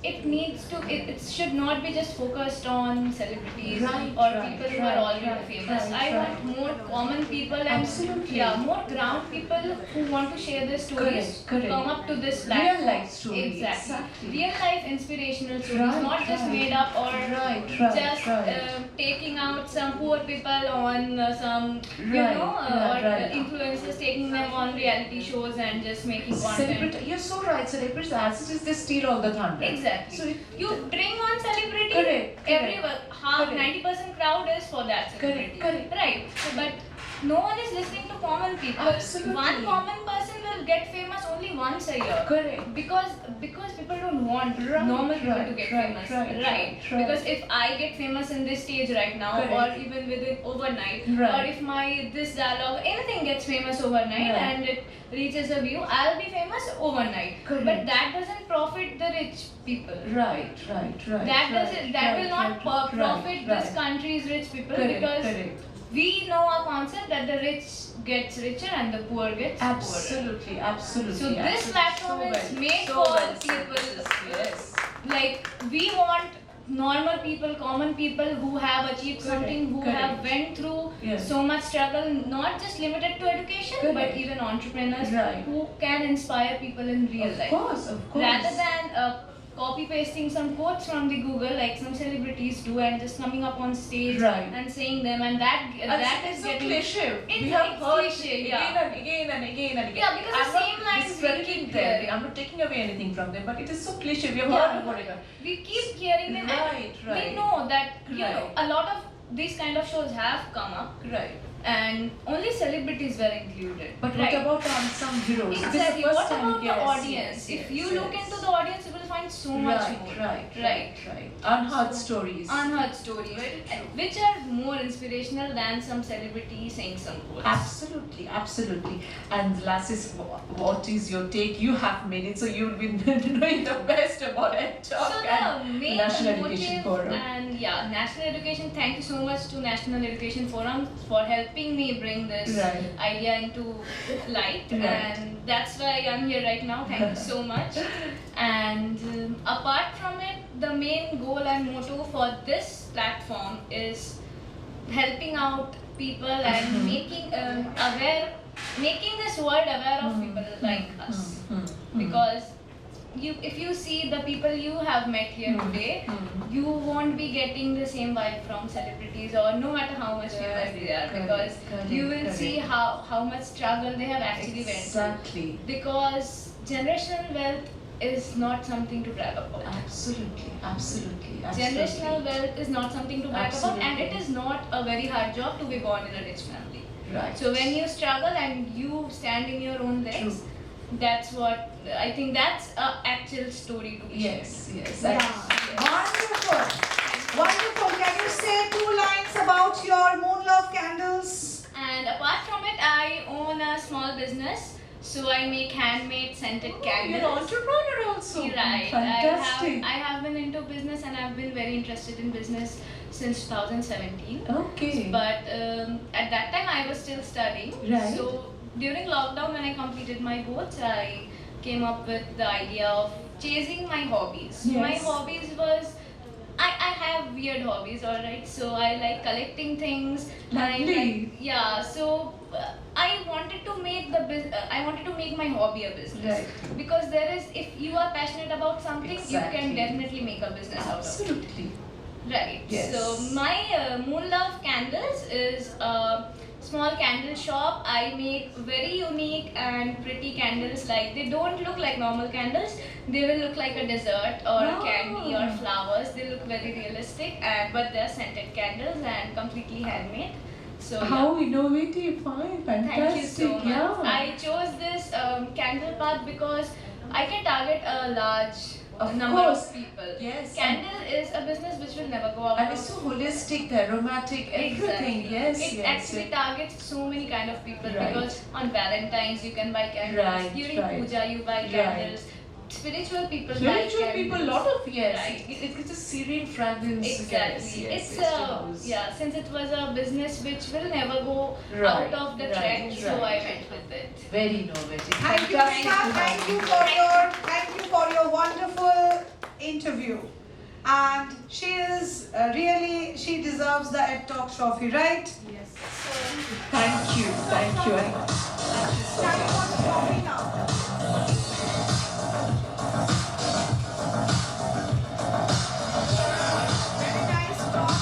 it should not be just focused on celebrities or people who are already famous. I want more common people and Absolutely. more ground people who want to share their stories Correct. come up to this platform. Real life stories. Exactly. Real life inspirational stories, Right, not just right. made up or Right. just taking out some poor people on some, influencers, taking them on reality shows and just making content. You're so right. Celebrities, as it is, they steal all the thunder. Exactly. So You bring one celebrity, Correct. everyone, half, Correct. 90% crowd is for that celebrity. Correct. Right. So, but no one is listening to common people. Absolutely. One common person will get famous only once a year. Correct. Because people don't want normal people to get famous. Right. Because if I get famous in this stage right now, Correct. or even within overnight, Right. or if this dialogue, anything gets famous overnight Right. and it reaches a view, I'll be famous overnight. Correct. But that doesn't profit the rich people. Right. That will not profit this country's rich people, because we know a concept that the rich gets richer and the poor gets poorer. Absolutely. So this platform is made for people. Yes. Like we want normal people, common people who have achieved something, who have went through Yes. so much struggle, not just limited to education, but Correct. even entrepreneurs Right. who can inspire people in real Of life. course. Rather than copy pasting some quotes from the Google like some celebrities do and just coming up on stage Right. and saying them, and that it's is so getting cliche. It's We have like heard cliche, yeah. again and again. Yeah, because the I'm same not lines we discrediting keep them. hearing. I'm not taking away anything from them, but it is so cliche. We have Yeah. heard about it. We keep hearing them, Right. and we know that Right. a lot of these kind of shows have come up, Right. and only celebrities were included. But right. what about the unsung heroes? This is the Exactly. first What time- about yes, the audience? yes, If you yes, look yes. into the audience, you will find so much more. Right. Unheard stories. Unheard stories, which are more inspirational than some celebrity saying some quotes. Absolutely. And lasses, what is your take? You have made it, so you'll be knowing the best about it. So the main National Education motive, Forum. and yeah, National Education. Thank you so much to National Education Forum for helping me bring this Right. idea into light, Right. and that's why I'm here right now. Thank you so much. And apart from it, the main goal and motto for this platform is helping out people and making this world aware of people like us, because if you see the people you have met here today, you won't be getting the same vibe from celebrities, or no matter how much famous they are, because you will see how much struggle they have actually went Exactly. through. Because generational wealth is not something to brag about. Absolutely. Generational wealth is not something to brag about, and it Absolutely. is not a very hard job to be born in a rich family. Right. So when you struggle and you stand in your own legs, that's what I think, that's a actual story to be Yes. Yeah. Wonderful. Wonderful. Can you say 2 lines about your Moon Love candles? And apart from it, I own a small business, so I make handmade scented candles. You're an entrepreneur also. Right. Fantastic. I have been into business, and I've been very interested in business since 2017. Okay. But at that time I was still studying. Right. So during lockdown, when I completed my boards, I came up with the idea of chasing my hobbies. Yes. My hobbies was, I have weird hobbies, alright. So I like collecting things. Lovely. So I wanted to make I wanted to make my hobby a business. Right. Because there is, if you are passionate about something, you Exactly. can definitely make a business out of it. Absolutely. Right. Yes. So my Moon Love Candles is a small candle shop. I make very unique and pretty candles. Like, they don't look like normal candles. They will look like a dessert or a candy or flowers. They look very realistic, but they're scented candles and completely handmade. So How innovative, fine, fantastic. thank you so much. Yeah. I chose this candle path because I can target a large Of number course. of people. Yes. Candle is a business which will never go out. And it's so holistic, the aromatic, everything. Exactly. Yes. It yes. actually targets so many kind of people, Right. because on Valentine's you can buy candles. Right, During right. puja you buy Right. candles. Spiritual people buy Spiritual candles. people, lot of yes. Right. It's a serene fragrance. Exactly. Yes, It's yes, to house. since it was a business which will never go Right, out of the right, trend, so I right. went with it. Very innovative. Thank you, Mika. Thank you for your wonderful interview. And she is she deserves the Ed Talk trophy, right? Yes. Thank you. Time for the trophy now. Very nice talk.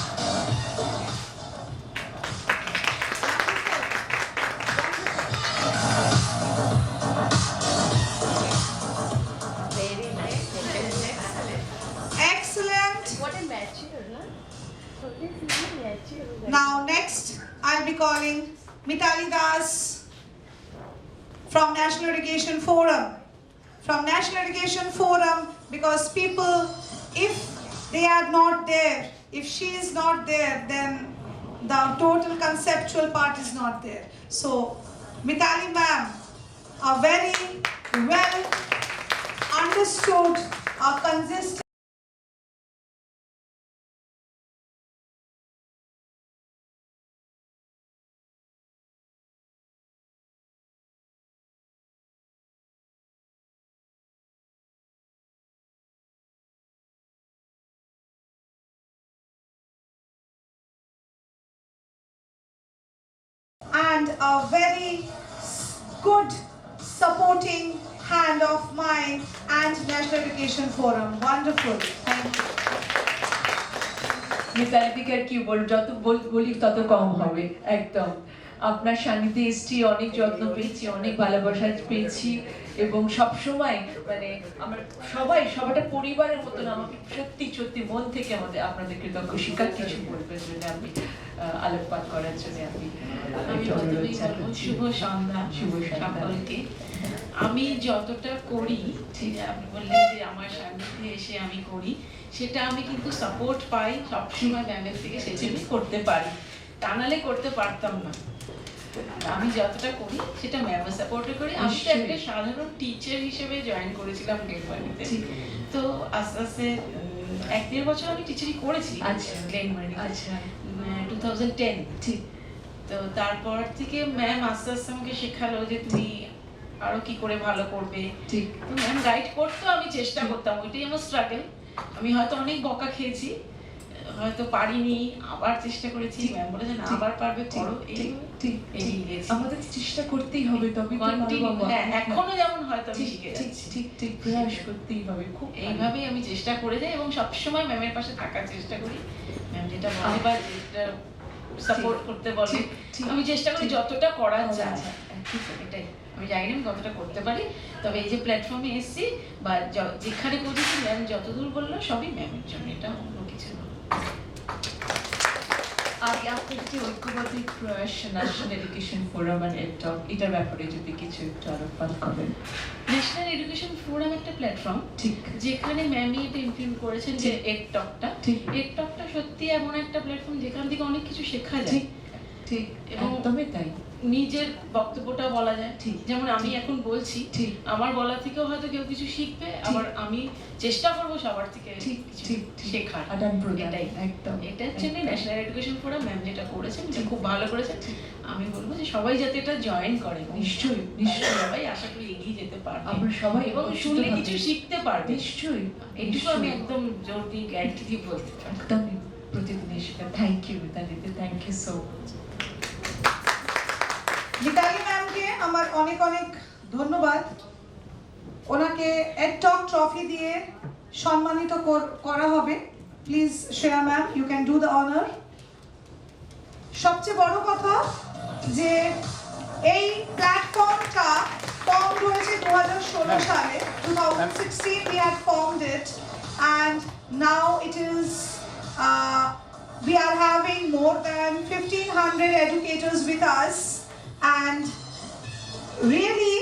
Very nice. Excellent. What a mature, huh? Now next, I'll be calling Mitali Das from National Education Forum. From National Education Forum, because people, if they are not there, if she is not there, then the total conceptual part is not there. So, Mitali ma'am, a very well understood, consistent. And a very good supporting hand of mine and National Education Forum. Wonderful. Thank you. মিতালিদিকে আর কি বল, যত বলি তত কম হবে একদম। আপনার সান্নিধ্যে এসেছি, অনেক যত্ন পেয়েছি, অনেক ভালোবাসা পেয়েছি, এবং সবসময় মানে আমরা সবাইটা পরিবারের মতন আমাকে সত্যি সত্যি মন থেকে আপনাদের কৃতজ্ঞ। শিকার কিছু বলবেন জন্য আপনি আলোকপাত করার জন্য আপনি আমি প্রথমেই বলবো শুভ সন্ধ্যা সকলকে। আমি যতটা করি, ঠিক আপনি বললেন যে আমার সান্নিধ্যে এসে আমি করি, সেটা আমি কিন্তু সাপোর্ট পাই সবসময় ম্যামের থেকে, সেজন্যই করতে পারি, তা নাহলে করতে পারতাম না। আমি যতটা করি সেটা ম্যামের সাপোর্টে করি। আমি তো একটা সাধারণ টিচার হিসেবে জয়েন করেছিলাম গ্লেনবার্নিতে, তো আস্তে আস্তে 1-1.5 বছর আমি টিচারই করেছি গ্লেনবার্নিতে। আচ্ছা 2010 ঠিক। তো তারপর থেকে ম্যাম আস্তে আস্তে আমাকে শেখালো যে তুমি আরো কি করে ভালো করবে। ঠিক। তো ম্যাম গাইড করতো, আমি চেষ্টা করতাম, ওইটাই আমার স্ট্রাগল। আমি হয়তো অনেক বকা খেয়েছি, হয়তো পারিনি, আবার চেষ্টা করেছি, ম্যাম বলেছেন আবার পারবে, করো। আমাদের চেষ্টা করতেই হবে, তবে এখনো যেমন হয়তো আমি শিখে যাচ্ছি। ঠিক প্রয়াস করতেই হবে। খুব এইভাবেই আমি চেষ্টা করে যাই এবং সবসময় ম্যামের পাশে থাকার চেষ্টা করি। ম্যাম যেটা বলে বা যেটা সাপোর্ট করতে বলে আমি চেষ্টা করি যতটা করা যায়। এটাই, আমি জানি না আমি কতটা করতে পারি, তবে এই যে প্ল্যাটফর্মে এসেছি বা যেখানে পৌঁছেছি ম্যাম যতদূর বললো সবই ম্যামের জন্য, এটা অন্য কিছু না। আর আপনার যে ঐক্যবদ্ধ প্রয়াস ন্যাশনাল এডুকেশন ফোরাম আর এডটক, এটার ব্যাপারে যদি কিছু একটু আলোকপাত করেন। ন্যাশনাল এডুকেশন ফোরাম একটা প্ল্যাটফর্ম ঠিক, যেখানে ম্যামই এটা ইমপ্লিমেন্ট করেছেন যে এডটকটা। এডটকটা সত্যি এমন একটা প্ল্যাটফর্ম যেখান থেকে অনেক কিছু শেখা যায়। ঠিক, এবং একদমই তাই। নিজের বক্তব্যটা বলা যায়। যেমন আমি এখন বলছি, আমার বলা থেকেও হয়তো কেউ কিছু শিখবে, আবার আমি চেষ্টা করবো সবার থেকে শেখার। এটাই, এটার জন্য ন্যাশনাল এডুকেশন ফোরাম ম্যাম যেটা করেছেন এটা খুব ভালো করেছেন। আমি বলবো যে সবাই যাতে এটা জয়েন করে, নিশ্চয়ই সবাই আশা করি এগিয়ে যেতে পারবে আমরা সবাই, এবং শুনলে কিছু শিখতে পারবে। নিশ্চয়ই, এইটুকু আমি একদম জোর দিয়ে গ্যারান্টি দিয়ে বলতে পারি। একদমই প্রতিদিন সেটা। থ্যাংক ইউ মিতালিদি, thank you so much. Mitali ম্যামকে আমার অনেক অনেক ধন্যবাদ। ওনাকে এডটক ট্রফি দিয়ে সম্মানিত করা হবে। Please Shreya ma'am, you can do the honour. সবচেয়ে বড় কথা যে এই প্ল্যাটফর্মটা ফর্ম হয়েছে 2016 সালে। 2016 we had formed it and now it is we are having more than 1500 educators with us, and really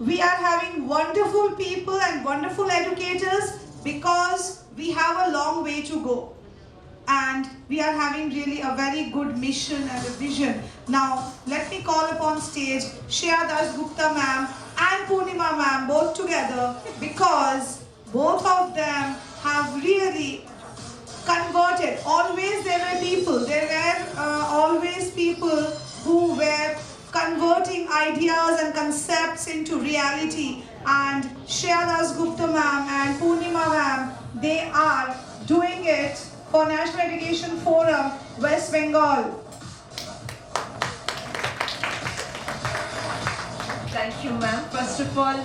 we are having wonderful people and wonderful educators because we have a long way to go, and we are having really a very good mission and a vision. Now let me call upon stage Shreya Dasgupta ma'am and Purnima ma'am both together, because both of them have really converted. Always there were always people who were converting ideas and concepts into reality, and Shreya Dasgupta ma'am and Purnima ma'am, they are doing it for National Education Forum West Bengal. Thank you, ma'am. First of all,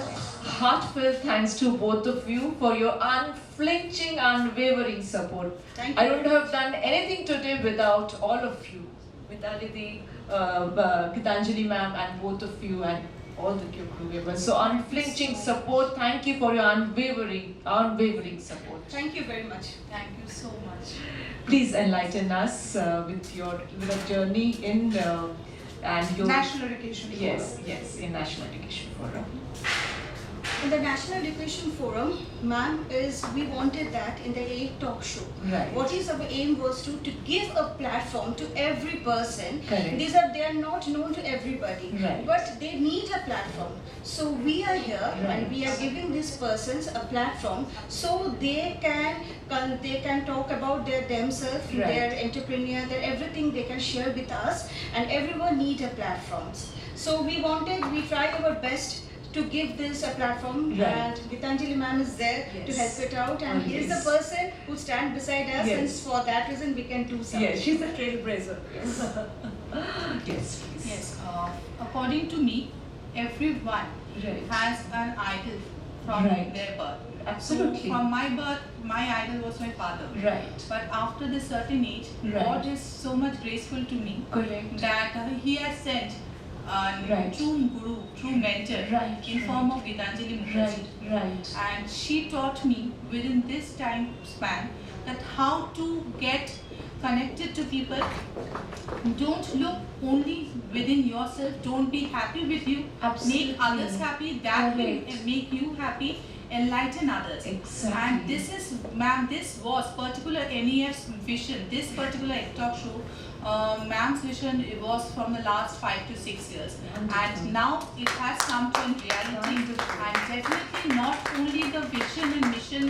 heartfelt thanks to both of you for your unflinching, unwavering support. I wouldn't have done anything today without all of you. Mitalidi, Gitanjali ma'am, and both of you, and all the crew members. So unflinching support. Thank you for your unwavering support. Thank you very much. Thank you so much. Please enlighten us with your journey in and your National Education Forum. Yes, in National Education Forum. In the National Education Forum, ma'am, we wanted that in the A Talk show. Right. What is our aim was to give a platform to every person. Correct. They are not known to everybody, Right. but they need a platform. So we are here and we are giving these persons a platform so they can talk about themselves, Right. their entrepreneur, their everything they can share with us, and everyone need a platform. So we tried our best to give this a platform, Right. and Gitanjali ma'am is there to Yes. help it out, and he is the person who stands beside us, Yes. and for that reason we can do something. Yes, she's a trailblazer. Yes, please. Yes, according to me, everyone Right. has an idol from Right. their birth. Absolutely. So from my birth, my idol was my father. Right. But after this certain age, Right. God is so much graceful to me Correct. that He has sent a Right. true guru, true mentor Right, in form of Gitanjali Mukherjee. Right. And she taught me within this time span that how to get connected to people. Don't look only within yourself. Don't be happy with you. Absolutely. Make others happy. That will Correct. make you happy. Enlighten others. Exactly. And this is, ma'am, this was particular NEF's vision. This particular talk show, ma'am's vision, it was from the last 5 to 6 years. And now it has come to a reality. And definitely not only the vision and mission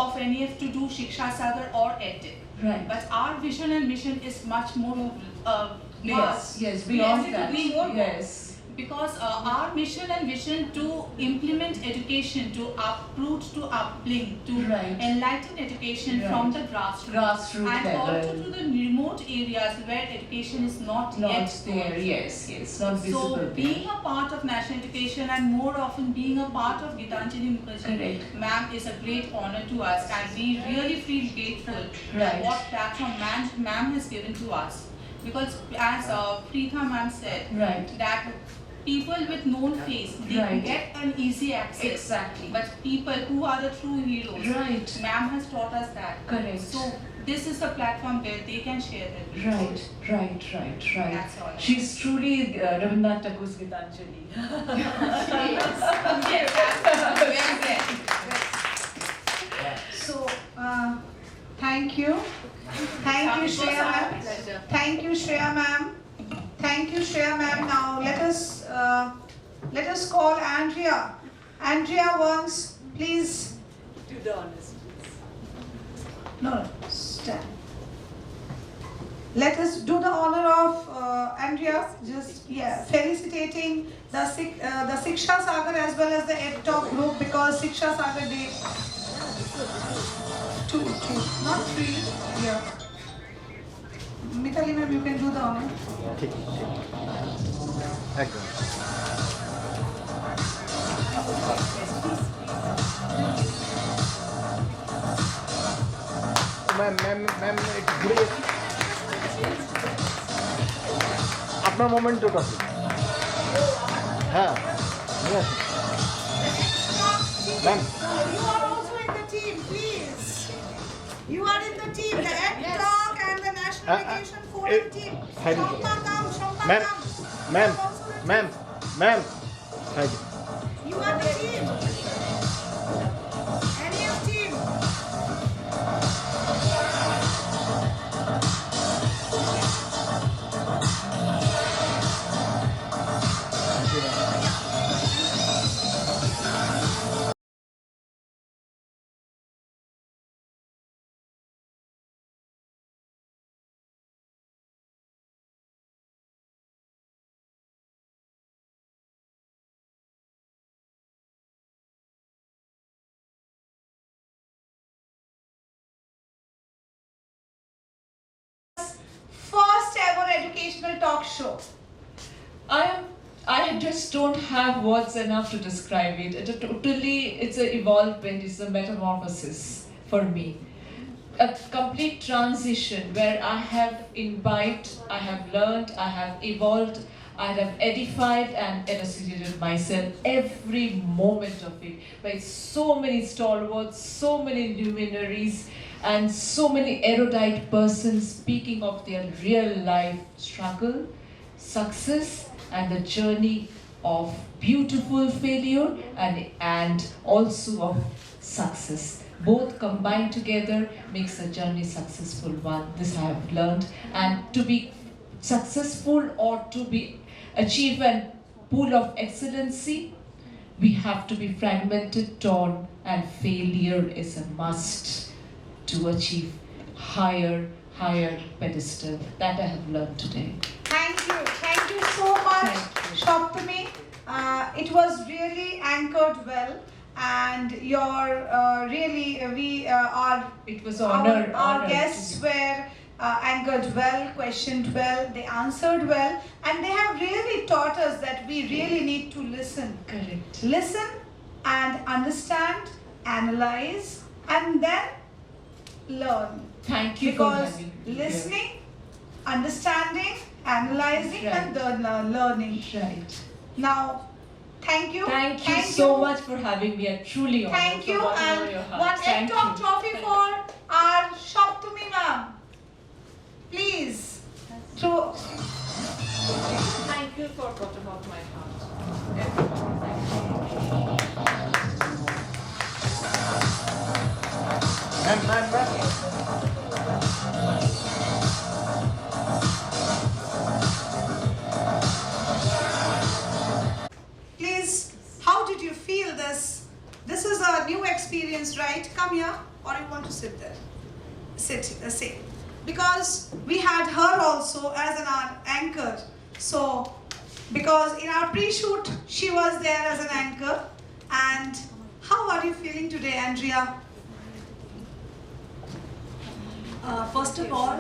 of NEF to do Shiksha Sagar or EdTech. Right. But our vision and mission is much more Yes, beyond that. We more Yes. because our mission and vision to implement education, to uproot, to upbring, to Right. enlighten education Right. from the grassroots, Grassroots and level. also to the remote areas where education is not Not yet there, gone. yes, not visible So there. being a part of national education and more often being a part of Gitanjali Mukherjee, Correct. ma'am, is a great honor to us, and we really feel grateful Right. what platform ma'am has given to us. Because as Preetha ma'am said, Right. that people with known face, they Right. get an easy access. Exactly. But people who are the true heroes, Right. ma'am has taught us that. Correct. So this is the platform where they can share their views. Right. That's all. She's truly Rabindranath Tagore's Gitanjali. Yes, absolutely. Well said. So, thank you. Thank you, Shreya ma'am. Thank you, Shreya ma'am. Thank you, Shreya ma'am. Now let us call Andrea. Andrea once, please. Do the honors. No, stand. Let us do the honor of Andrea. Just felicitating the Shiksha Sagar as well as the EdTalk group, because Shiksha Sagar Day. Two, not three. Yeah. Mitali ma'am, you can do the honor. ঠিক একদম ma'am একটু ঘুরে যাচ্ছি আপনার মোমেন্টও আছে হ্যাঁ নিয়ে আসুন ma'am You are also in the team, please. You are in the team, the EdTalk and the National Education Forum team. Thank you. Shompa come, Shompa ma'am come. Ma'am You are also the ma'am ma'am thank you team. You are the team. NEF team. First ever educational talk show. I just don't have words enough to describe it. It's an evolvement, it's a metamorphosis for me. A complete transition where I have imbibed, I have learned, I have evolved, I have edified and elucidated myself every moment of it. By so many stalwarts, so many luminaries, and so many erudite persons speaking of their real life struggle, success, and the journey of beautiful failure and also of success. Both combined together makes a journey successful one. This I have learned. And to be successful or to be achieve a pool of excellency, we have to be fragmented, torn, and failure is a must to achieve higher pedestal. That I have learned today. Thank you so much, Shoptami. It was really anchored well, and your It was honor. our guests were anchored well, questioned well, they answered well, and they have really taught us that we really need to listen. Correct. Listen and understand, analyze, and then learn. Thank you for Because having me here. listening, understanding, analyzing, and then learning. Right. Now, thank you. Thank you so much for having me. I'm truly honored. Thank you, from the bottom of and your heart. one Thank EdTalk you. trophy for our Shoptami ma'am. Please. Thank you for bottom of my heart. Everyone, Please, how did you feel this? This is a new experience, right? Come here, or you want to sit there? Sit. Because we had her also as an anchor. So, because in our pre-shoot she was there as an anchor. And how are you feeling today, Andrea? First of all,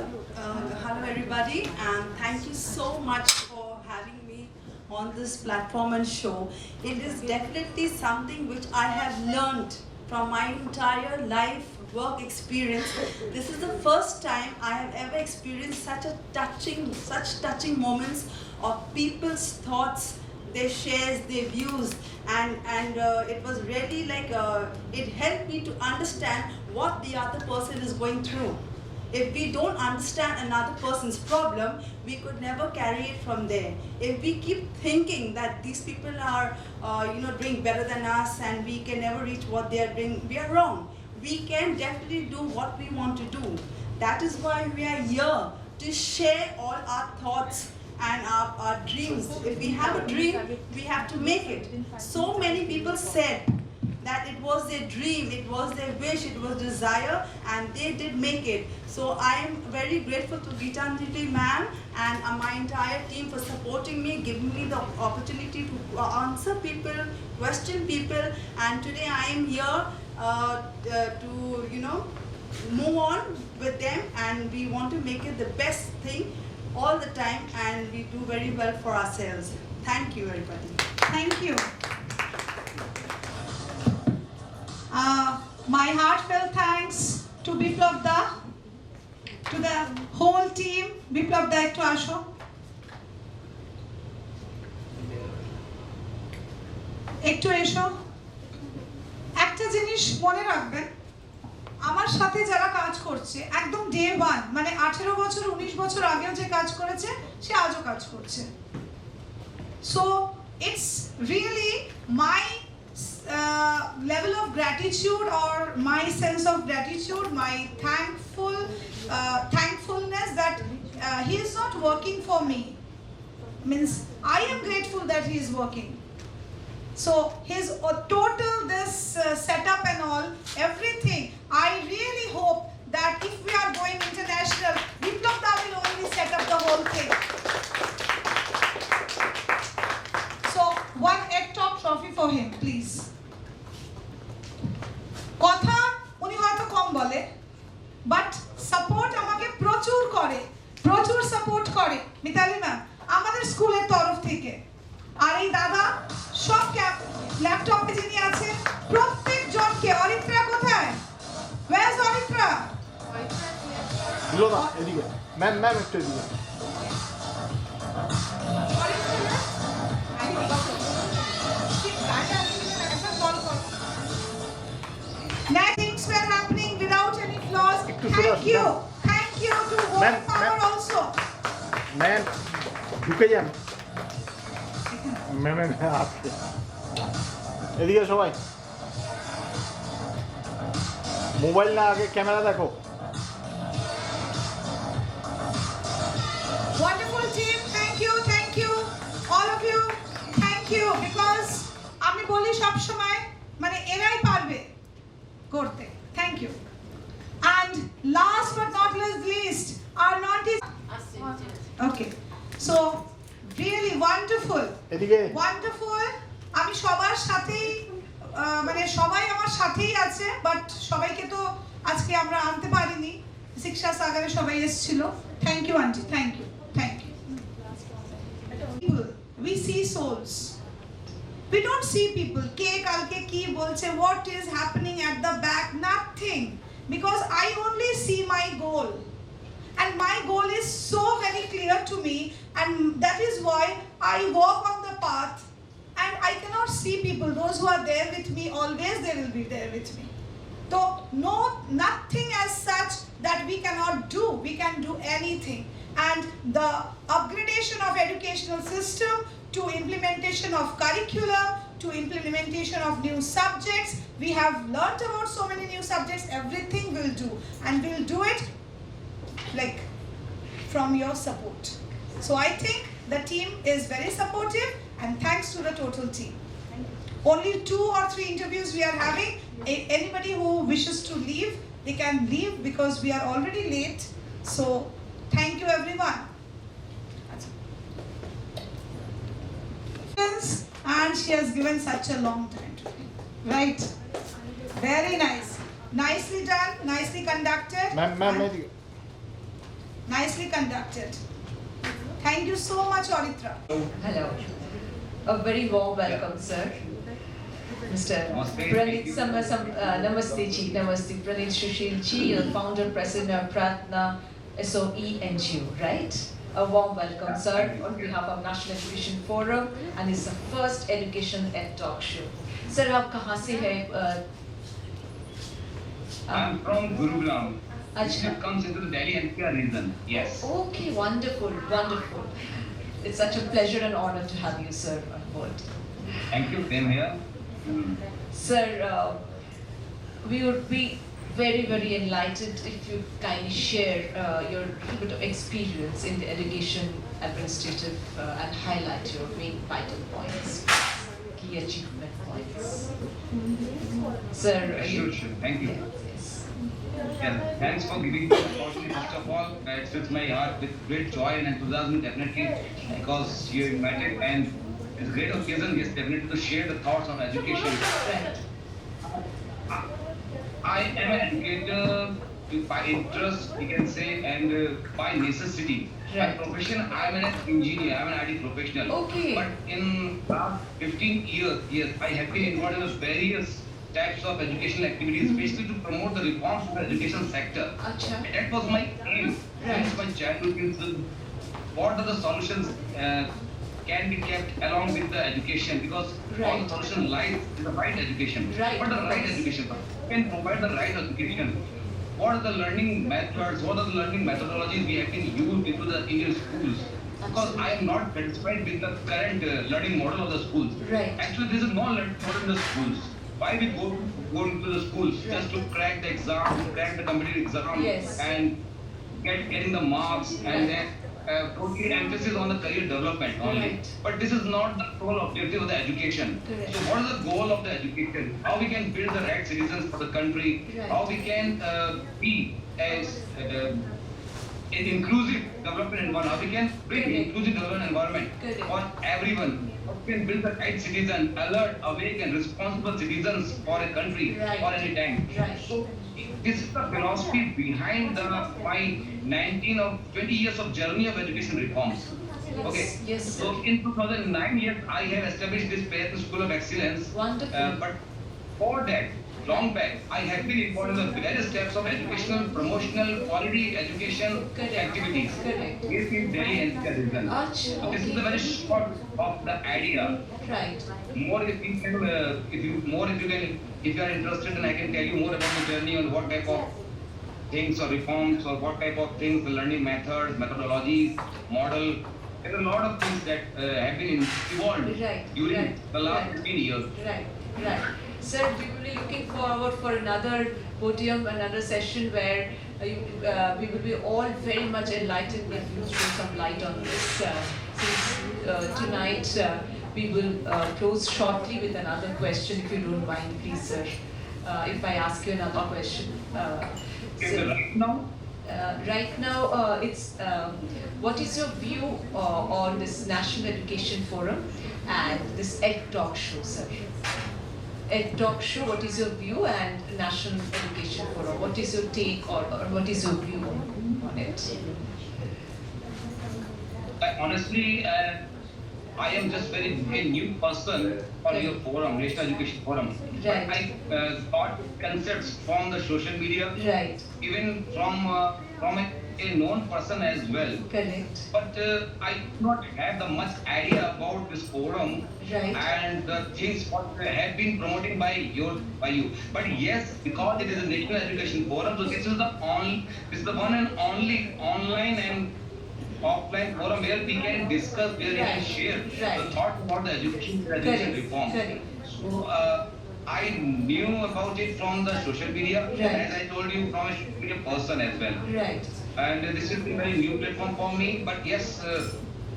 hello everybody, and thank you so much for having me on this platform and show. It is definitely something which I have learned from my entire life work experience. This is the first time I have ever experienced such touching moments of people's thoughts, their shares, their views, and it was really like it helped me to understand what the other person is going through. If we don't understand another person's problem, we could never carry it from there. If we keep thinking that these people are doing better than us and we can never reach what they are doing, we are wrong. We can definitely do what we want to do. That is why we are here, to share all our thoughts and our dreams. If we have a dream, we have to make it. So many people said that it was their dream, it was their wish, it was desire, and they did make it. So I am very grateful to Geetanjali ma'am and my entire team for supporting me, giving me the opportunity to answer people, question people, and today I am here to move on with them, and we want to make it the best thing all the time, and we do very well for ourselves. Thank you, everybody. Thank you. My heartfelt thanks to Biplab Da, to the whole team. Biplab Da, ekটু আসো। একটু এসো। একটা জিনিস মনে রাখবেন, আমার সাথে যারা কাজ করছে একদম ডে ওয়ান, মানে 18 বছর 19 বছর আগেও যে কাজ করেছে সে আজও কাজ করছে। So it's really my level of gratitude, or my sense of gratitude, my thankfulness that he is not working for me. Means I am grateful that he is working. So his total this setup and all, everything, I really hope that if we are going international, Biplab Da will only set up the whole thing. So one EdTalk trophy for him, please. কথা উনি হয়তো কম বলে, but support আমাকে প্রচুর করে, প্রচুর support করে Mitali ma'am আমাদের স্কুলের তরফ থেকে। আর এই দাদা সব ল্যাপটপে যিনি আছেন প্রত্যেকজনকে, অরিত্রা কোথায়? Where is Aritra? দিলোদা এদিকে, ম্যাম একটু এদিকে। Things were happening without any flaws. Thank you to World Power also. Ma'am ঢুকে যান। ম্যাম আসছে, এদিকে সবাই। মোবাইল না, আগে ক্যামেরা দেখো। Wonderful team, thank you, all of you, thank you, because আমি বলি সব সময় মানে এরাই পারবে করতে। Thank you. And last but not least, our non-teach. Okay, so really wonderful. Wonderful. আমি সবার সাথেই মানে সবাই আমার সাথেই আছে, বাট সবাইকে তো আজকে আমরা আনতে পারিনি। শিক্ষা সাগরে সবাই এসেছিল। Thank you aunty, thank you. We see souls. We don't see people. Ke kalke ki bolche, what is happening at the back? Nothing. Because I only see my goal. And my goal is so very clear to me, and that is why I walk on the path, and I cannot see people. Those who are there with me, always they will be there with me. So nothing as such that we cannot do. We can do anything. And the upgradation of educational system, to implementation of curriculum, to implementation of new subjects, we have learnt about so many new subjects. Everything we'll do, and we'll do it like from your support. So I think the team is very supportive, and thanks to the total team. Only 2 or 3 interviews we are having. Anybody who wishes to leave, they can leave because we are already late. So thank you everyone. and she has given such a long time to me. Right? Very nice. Nicely done, nicely conducted. Ma'am, Nicely conducted. Thank you so much, Oritra. Hello. A very warm welcome, sir. Mr. Pranit Namaste Ji, Namaste. Pranit Sushil Ji, founder, president of Pratna SOE NGO, right? A warm welcome, sir, on behalf of National Education Forum, and it's the first education ed talk show. Sir, आप कहाँ से हैं? I'm from Gurugram. Achha. It comes into the Delhi NCR region. Yes. Okay, wonderful, wonderful. It's such a pleasure and honor to have you, sir, on board. Thank you. Same here. Sir, we would be very, very enlightened if you kindly share your little bit of experience in the education administrative and highlight your main vital points, key achievement points. Sir, Sure. Thank you. Yes. Yeah, thanks for giving me the opportunity. First of all, it fills my heart with great joy and enthusiasm, definitely, because you're invited, and it's a great occasion, yes, definitely, to share the thoughts on education. I am an educator by interest, you can say, and by necessity. By profession, I am an engineer, I am an IT professional. Okay. But in last 15 years, yes, I have been involved in various types of educational activities, especially to promote the reforms in the education sector. Achha. That was my aim since my childhood. What are the solutions can be kept along with the education, because all the solution lies in the right education. Right. What are the right education? Who can provide the right education? What are the learning methods? What are the learning methodologies we have been used into the Indian schools? Because I am not satisfied with the current learning model of the schools. Right. Actually, there is no learning model in the schools. Why we go into the schools? Right. Just to crack the exam, to crack the competitive exam, Yes. and getting the marks, and then putting emphasis on the career development only. Right. But this is not the sole objective of the education. Correct. So what is the goal of the education? How we can build the right citizens for the country? Right. How we can be as an inclusive development environment? How we can bring Correct. inclusive development environment Correct. for everyone? How we can build the right citizen, alert, awake, and responsible citizens for a country Right. for any time. Right. So this is the philosophy behind my 19 or 20 years of journey of education reforms. Okay. Yes, So sir. in 2009, yes, I have established this Payatna School of Excellence. Wonderful. But for that, long back, I have been involved in the various steps of educational, promotional, quality education Correct. activities. Correct. Here in Delhi NCR region. Achha, So this is okay. the very short of the idea. Right. More if you can, if you are interested, then I can tell you more about the journey on what type of things or reforms or what type of things, the learning methods, methodologies, model. There are a lot of things that have been evolved Right. during Right. the last Right. 15 years. Right, right. Sir, we will be looking forward for another podium, another session where we will be all very much enlightened if you throw some light on this. Since tonight we will close shortly with another question, if you don't mind, please, sir. If I ask you another question. Right now, Right now, it's what is your view on this National Education Forum and this Ed Talk Show, sir? Ed Talk Show, what is your view, and National Education Forum, what is your take or what is your view on it? honestly, I am just a new person on your forum, National Education Forum. Right. But I got concepts from the social media, Right, even from a known person as well. correct, But I do not have the much idea about this forum right, and the things what have been promoting by you. But yes, because it is a National Education Forum, so this is the one and only online and offline forum where we can discuss, where we can Right, share right. the thought about the education correct, reform. correct. So I knew about it from the social media, Right. and as I told you, from a social media person as well. Right, And this is a very new platform for me. But yes,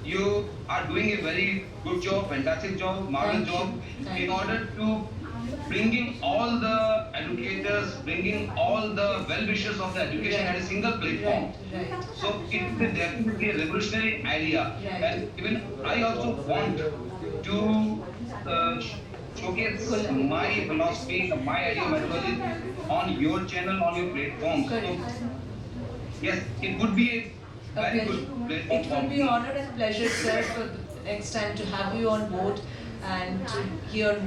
you are doing a very good job, fantastic job, marvelous Thank you. job Thank in you. order to bringing all the educators, bringing all the well-wishers of the education Right. at a single platform. right, right. So it is definitely a revolutionary idea, Right. and even I also want to showcase my philosophy, my idea, methodology on your channel, on your platform. Correct. So, yes, it would be a very good platform. It will be an honor and pleasure, sir, for the next time to have you on board and to hear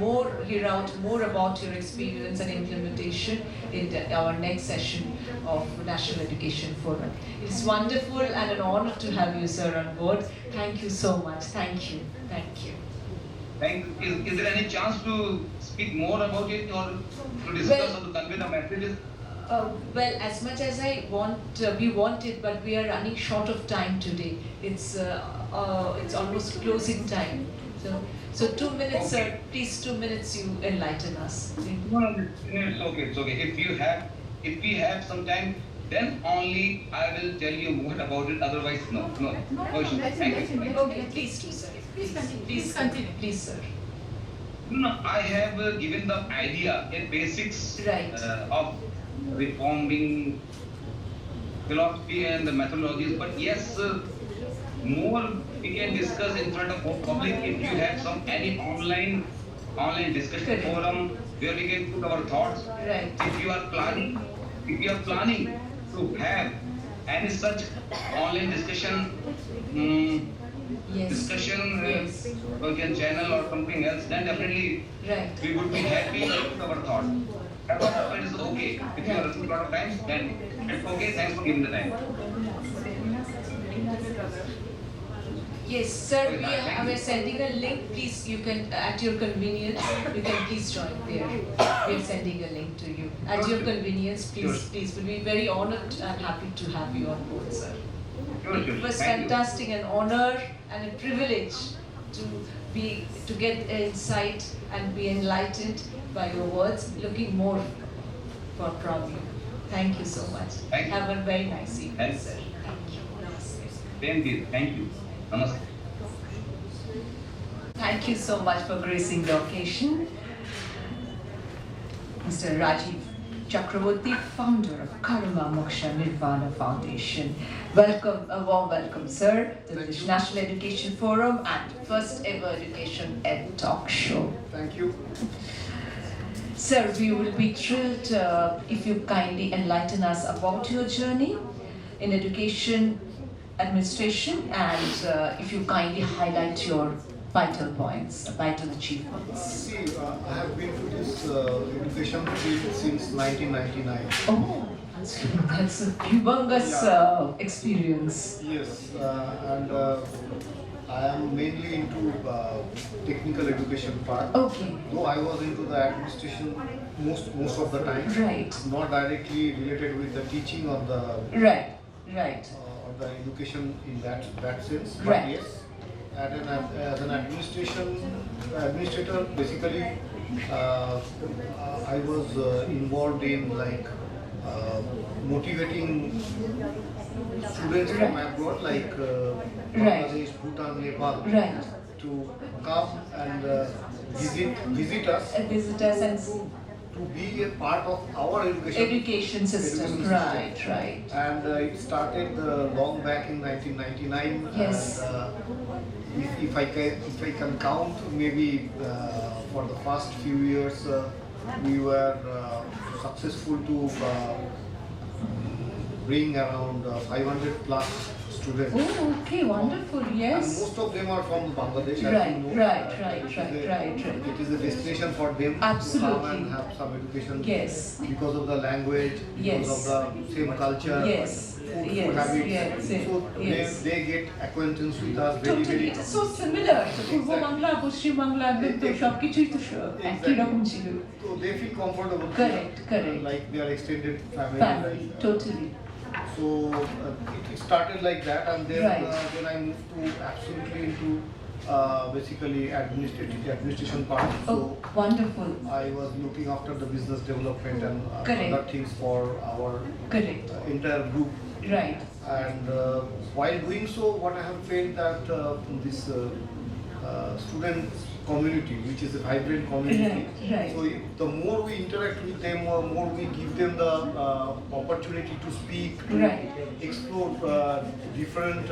out more about your experience and implementation in our next session of National Education Forum. It's wonderful and an honor to have you, sir, on board. Thank you so much. Thank you. Thank you. Is there any chance to speak more about it or to discuss or to convey the messages? Well, as much as we want it, but we are running short of time today. It's almost closing time. So 2 minutes, sir. Please, 2 minutes. You enlighten us. No, it's okay. It's okay. If we have some time, then only I will tell you more about it. Otherwise, no issue. Thank you. Okay, please do, sir. Please continue. Please, sir. No, I have given the idea, a basics of reforming philosophy and the methodologies. But yes, more we can discuss in front of public if you have any online discussion forum where we can put our thoughts. Right. If you are planning to have any such online discussion. Or can channel or something else, then definitely we would be happy with our thought. It is okay. If you are running a lot of time, then it's okay. Thanks for giving the time. Yes, sir, we are sending a link. Please, you can, at your convenience, you can please join there. We are sending a link to you. At your convenience, please. We'll be very honored and happy to have you on board, sir. It was fantastic, an honor and a privilege to get insight and be enlightened by your words. Looking more from you. Thank you so much. Have a very nice evening, sir. Thank you. Thank you. Thank you. Namaste. Thank you so much for gracing the occasion. Mr. Rajiv Chakraborty, founder of Karma Moksha Nirvana Foundation. Welcome, a warm welcome, sir, to the National Education Forum and first ever Education Ed Talk Show. Thank you. Sir, we will be thrilled if you kindly enlighten us about your journey in education administration and if you kindly highlight your vital points, vital achievements. See, I have been to this education field since 1999. Oh, that's a humongous experience. Yes, and I am mainly into technical education part. Okay. Though I was into the administration most of the time. Right. Not directly related with the teaching or the right. Or the education in that sense. But Right. yes. As an administrator, basically, I was involved in motivating students from abroad, like Bangladesh, Bhutan, Nepal, to come and visit us. Visit us and to be a part of our education system. Right. And it started long back in 1999. Yes. And if I can count, maybe for the first few years we were successful to bring around 500 plus students. Oh, okay, wonderful, yes. And most of them are from Bangladesh. Right. It is a destination for them to come and have some education. Yes. Because of the language, because of the same culture. Yes. Food habits. So they get acquaintance with us very, Totally, very. it is so similar. Purbo Bangla, Paschim Bangla, একদম সবকিছুই তো একই রকম ছিল। So they feel comfortable. Correct. Like they are extended family. Totally. So it started like that, and then then I moved to absolutely into basically administration part. So wonderful. I was looking after the business development and other things for our entire group. Right. And while doing so, what I have felt that this student community, which is a vibrant community, so the more we interact with them, more we give them the opportunity to speak, to explore different,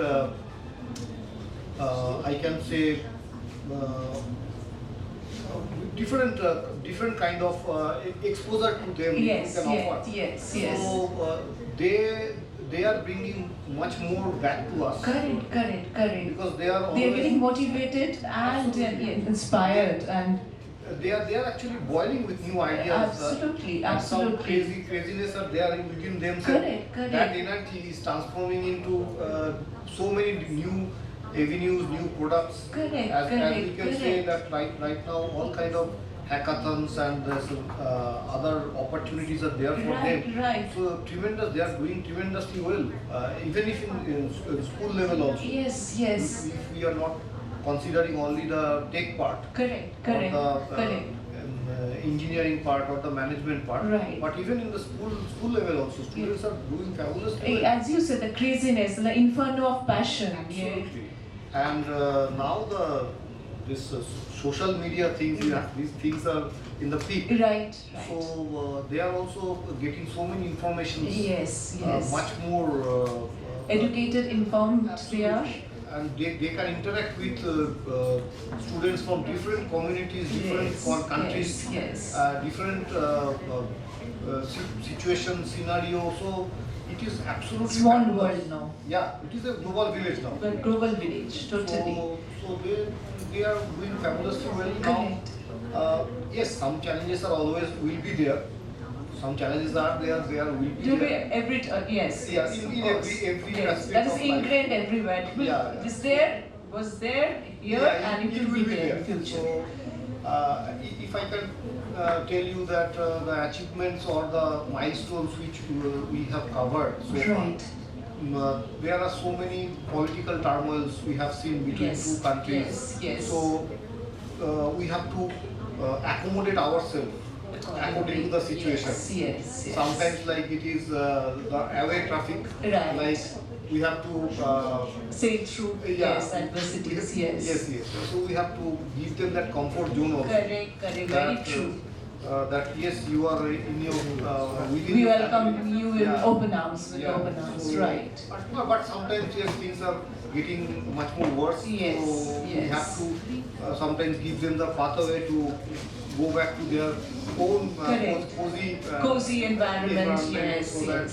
I can say, different kind of exposure to them Yes, we can yes, offer. yes, yes. So they are bringing much more back to us. Correct. Because they are They are always, getting motivated and inspired and they are actually boiling with new ideas. Absolutely, and some absolutely. craziness are there within themselves. Correct. That energy is transforming into so many new avenues, new products. Correct, As we can say correct. that right now all kind of hackathons and other opportunities are there for them. Right. So tremendous, they are doing tremendously well. Even if in school level also. Yes. If we are not considering only the tech part. Correct. Or the engineering part or the management part. Right. But even in the school level also, students are doing fabulously well. As you said, the craziness, the inferno of passion. Absolutely. And now this social media things, these things are in the peak. Right. So they are also getting so many informations. Yes. Much more Educated, informed they are. And they can interact with students from different communities, different countries, different situations, scenario. So it is absolutely Small fabulous. world now. Yeah, it is a global village now. Well, global village, totally. So they are doing fabulously well now. Yes, some challenges are always will be there. Some challenges are there will be there. Every yes. Yeah, yes, in of course. every Yes, aspect that is of life. ingrained everywhere. Yeah. It is there, was there, here, and it will be there in future. So, if I can tell you that the achievements or the milestones which we have covered so far, there are so many political turmoils we have seen between two countries. Yes. So we have to accommodate ourselves according to the situation. Yes. Sometimes like it is the away traffic, Right. like we have to sail through adversities. Yes. So we have to give them that comfort zone also. Correct. Very true. That yes, you are in your within. We your welcome family. you with open arms. So, Right. But sometimes yes, things are getting much more worse. Yes, So we yes. have to sometimes give them the pathway to go back to their own cozy environment. So that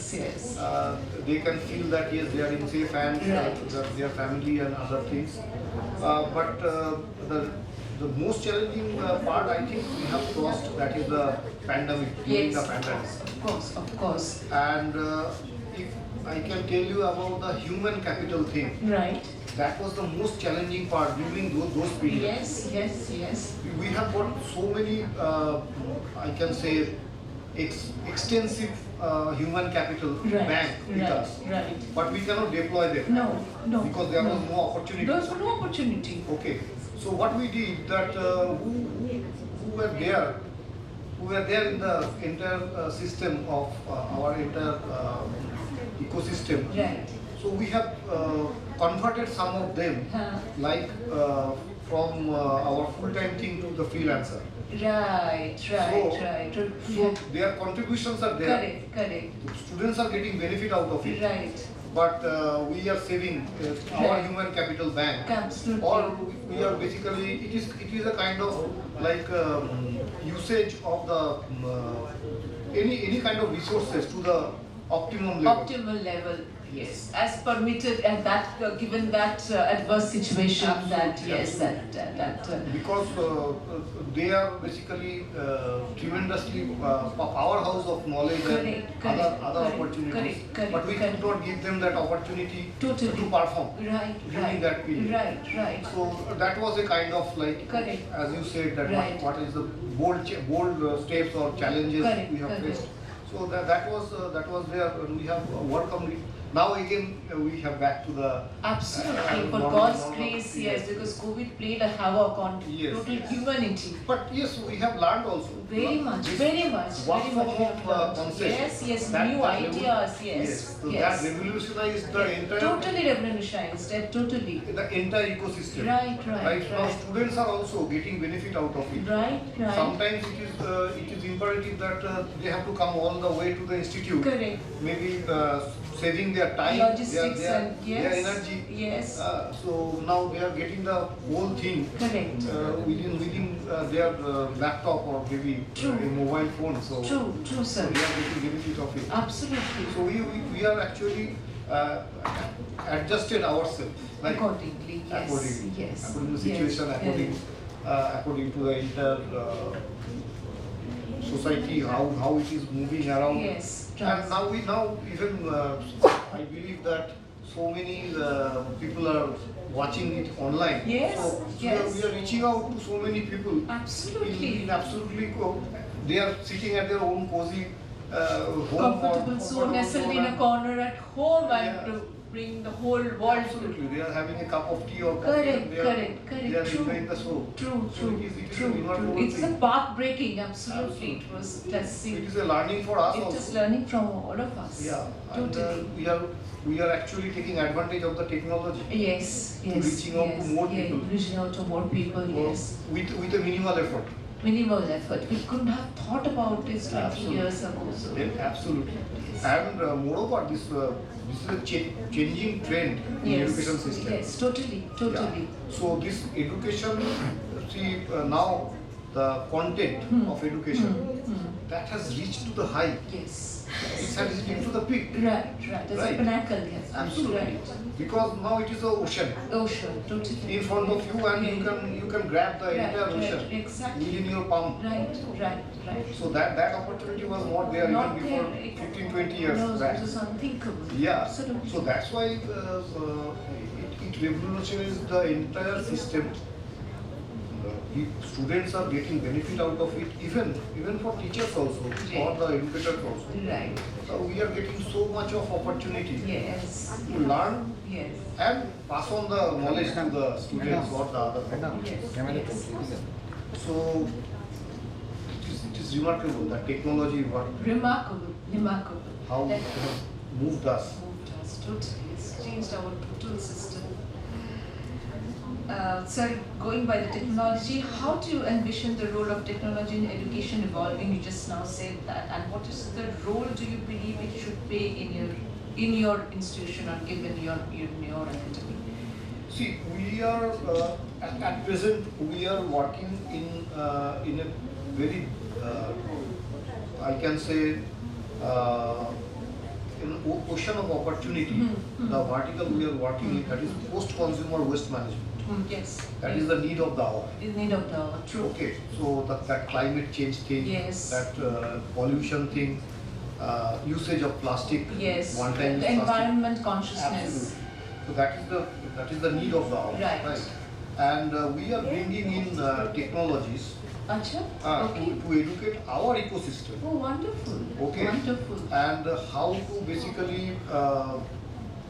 they can feel that yes, they are in safe hands, that their family and other things. But the most challenging part I think we have crossed, that is the pandemic, during the pandemic. Of course. And if I can tell you about the human capital thing. Right. That was the most challenging part during those periods. Yes. We have got so many, I can say, extensive human capital bank with us. Right. But we cannot deploy them. No. Because there was no opportunity. There was no opportunity. Okay. So what we did that who were there in the entire system of our entire ecosystem. Right. So we have converted some of them, like from our full-time thing to the freelancer. Right. So their contributions are there. Correct. Students are getting benefit out of it. Right. But we are saving our human capital bank. Absolutely. Or we are basically, it is a kind of like usage of the any kind of resources to the optimum level. Optimal level. Yes, as permitted at that given that adverse situation. Because they are basically tremendously powerhouse of knowledge and other opportunities. But we could not give them that opportunity to perform during that period. Right. So that was a kind of like, as you said, that what is the bold steps or challenges we have faced. So that was there, and we have worked on it. Now again we have back to the absolutely for God's grace, yes, because COVID played a havoc on total humanity. But yes, we have learned also. Very much. Work from home concept. Yes, new ideas. Yes. So that revolutionized the entire. Totally revolutionized. Totally. The entire ecosystem. Right. Now students are also getting benefit out of it. Right. Sometimes it is imperative that they have to come all the way to the institute. Correct. Maybe saving their time, Logistics and their yes, energy. yes. So now they are getting the whole thing Correct. within their laptop or maybe a mobile phone. So True, so sir. they are getting benefit of it. Absolutely. So we are actually adjusted ourselves like Accordingly, yes, accordingly, yes, according to the yes, situation, according to the entire society, how it is moving around. Yes, And now even I believe that so many people are watching it online. Yes, So yes. we are reaching out to so many people. Absolutely. In absolutely, they are sitting at their own cozy home. Comfortable zone, nestled in a corner at home and to bring the whole world Absolutely, they are having a cup of tea or coffee. Correct, and they are true. enjoying the show. True. It is a remarkable It's a thing. path breaking, absolutely. It was testing. It is a learning for us It also. is learning from all of us. Yeah, and Totally. we are actually taking advantage of the technology. Yes, To yes. reaching out to more people. Reaching out to more people, yes. With a minimal effort. Minimal effort. We couldn't have thought about this 20 Absolutely. years ago. So. Absolutely. And moreover, this is a changing trend in Yes, education system. yes, totally. Yeah. So this education, see now the content of education that has reached to the high. Yes. It has reached to the peak. Right. There's a pinnacle, yes. Absolutely. Right. Because now it is an ocean. Ocean, totally. In front of you, and you can grab the entire ocean exactly. within your palm. Right. So that opportunity was not there Not even before there. 15, 20 years No, back. it was unthinkable. Yeah. Absolutely. So that's why it revolutionized the entire system. Students are getting benefit out of it, even for teachers also, or the educators also. Right. So we are getting so much of opportunity Yes. to learn Yes. and pass on the knowledge to the students or the other people. Yes. So it is remarkable that technology Remarkable. how it That has moved us. moved us totally. It's changed our total system. Sir, going by the technology, how do you envision the role of technology in education evolving? You just now said that, and what is the role do you believe it should play in your institution or given your academy? See, we are at present we are working in a very I can say an ocean of opportunity. The vertical we are working in, that is post-consumer waste management. Yes. That is the need of the hour. In need of the hour, true. Okay, so that climate change thing, Yes. that pollution thing, usage of plastic, Yes. one-time The use plastic. environment consciousness. Absolutely. So that is the need of the hour. Right. And we are bringing in technologies Acha? Okay. to educate our ecosystem. Oh, wonderful. Okay. Wonderful. And how to basically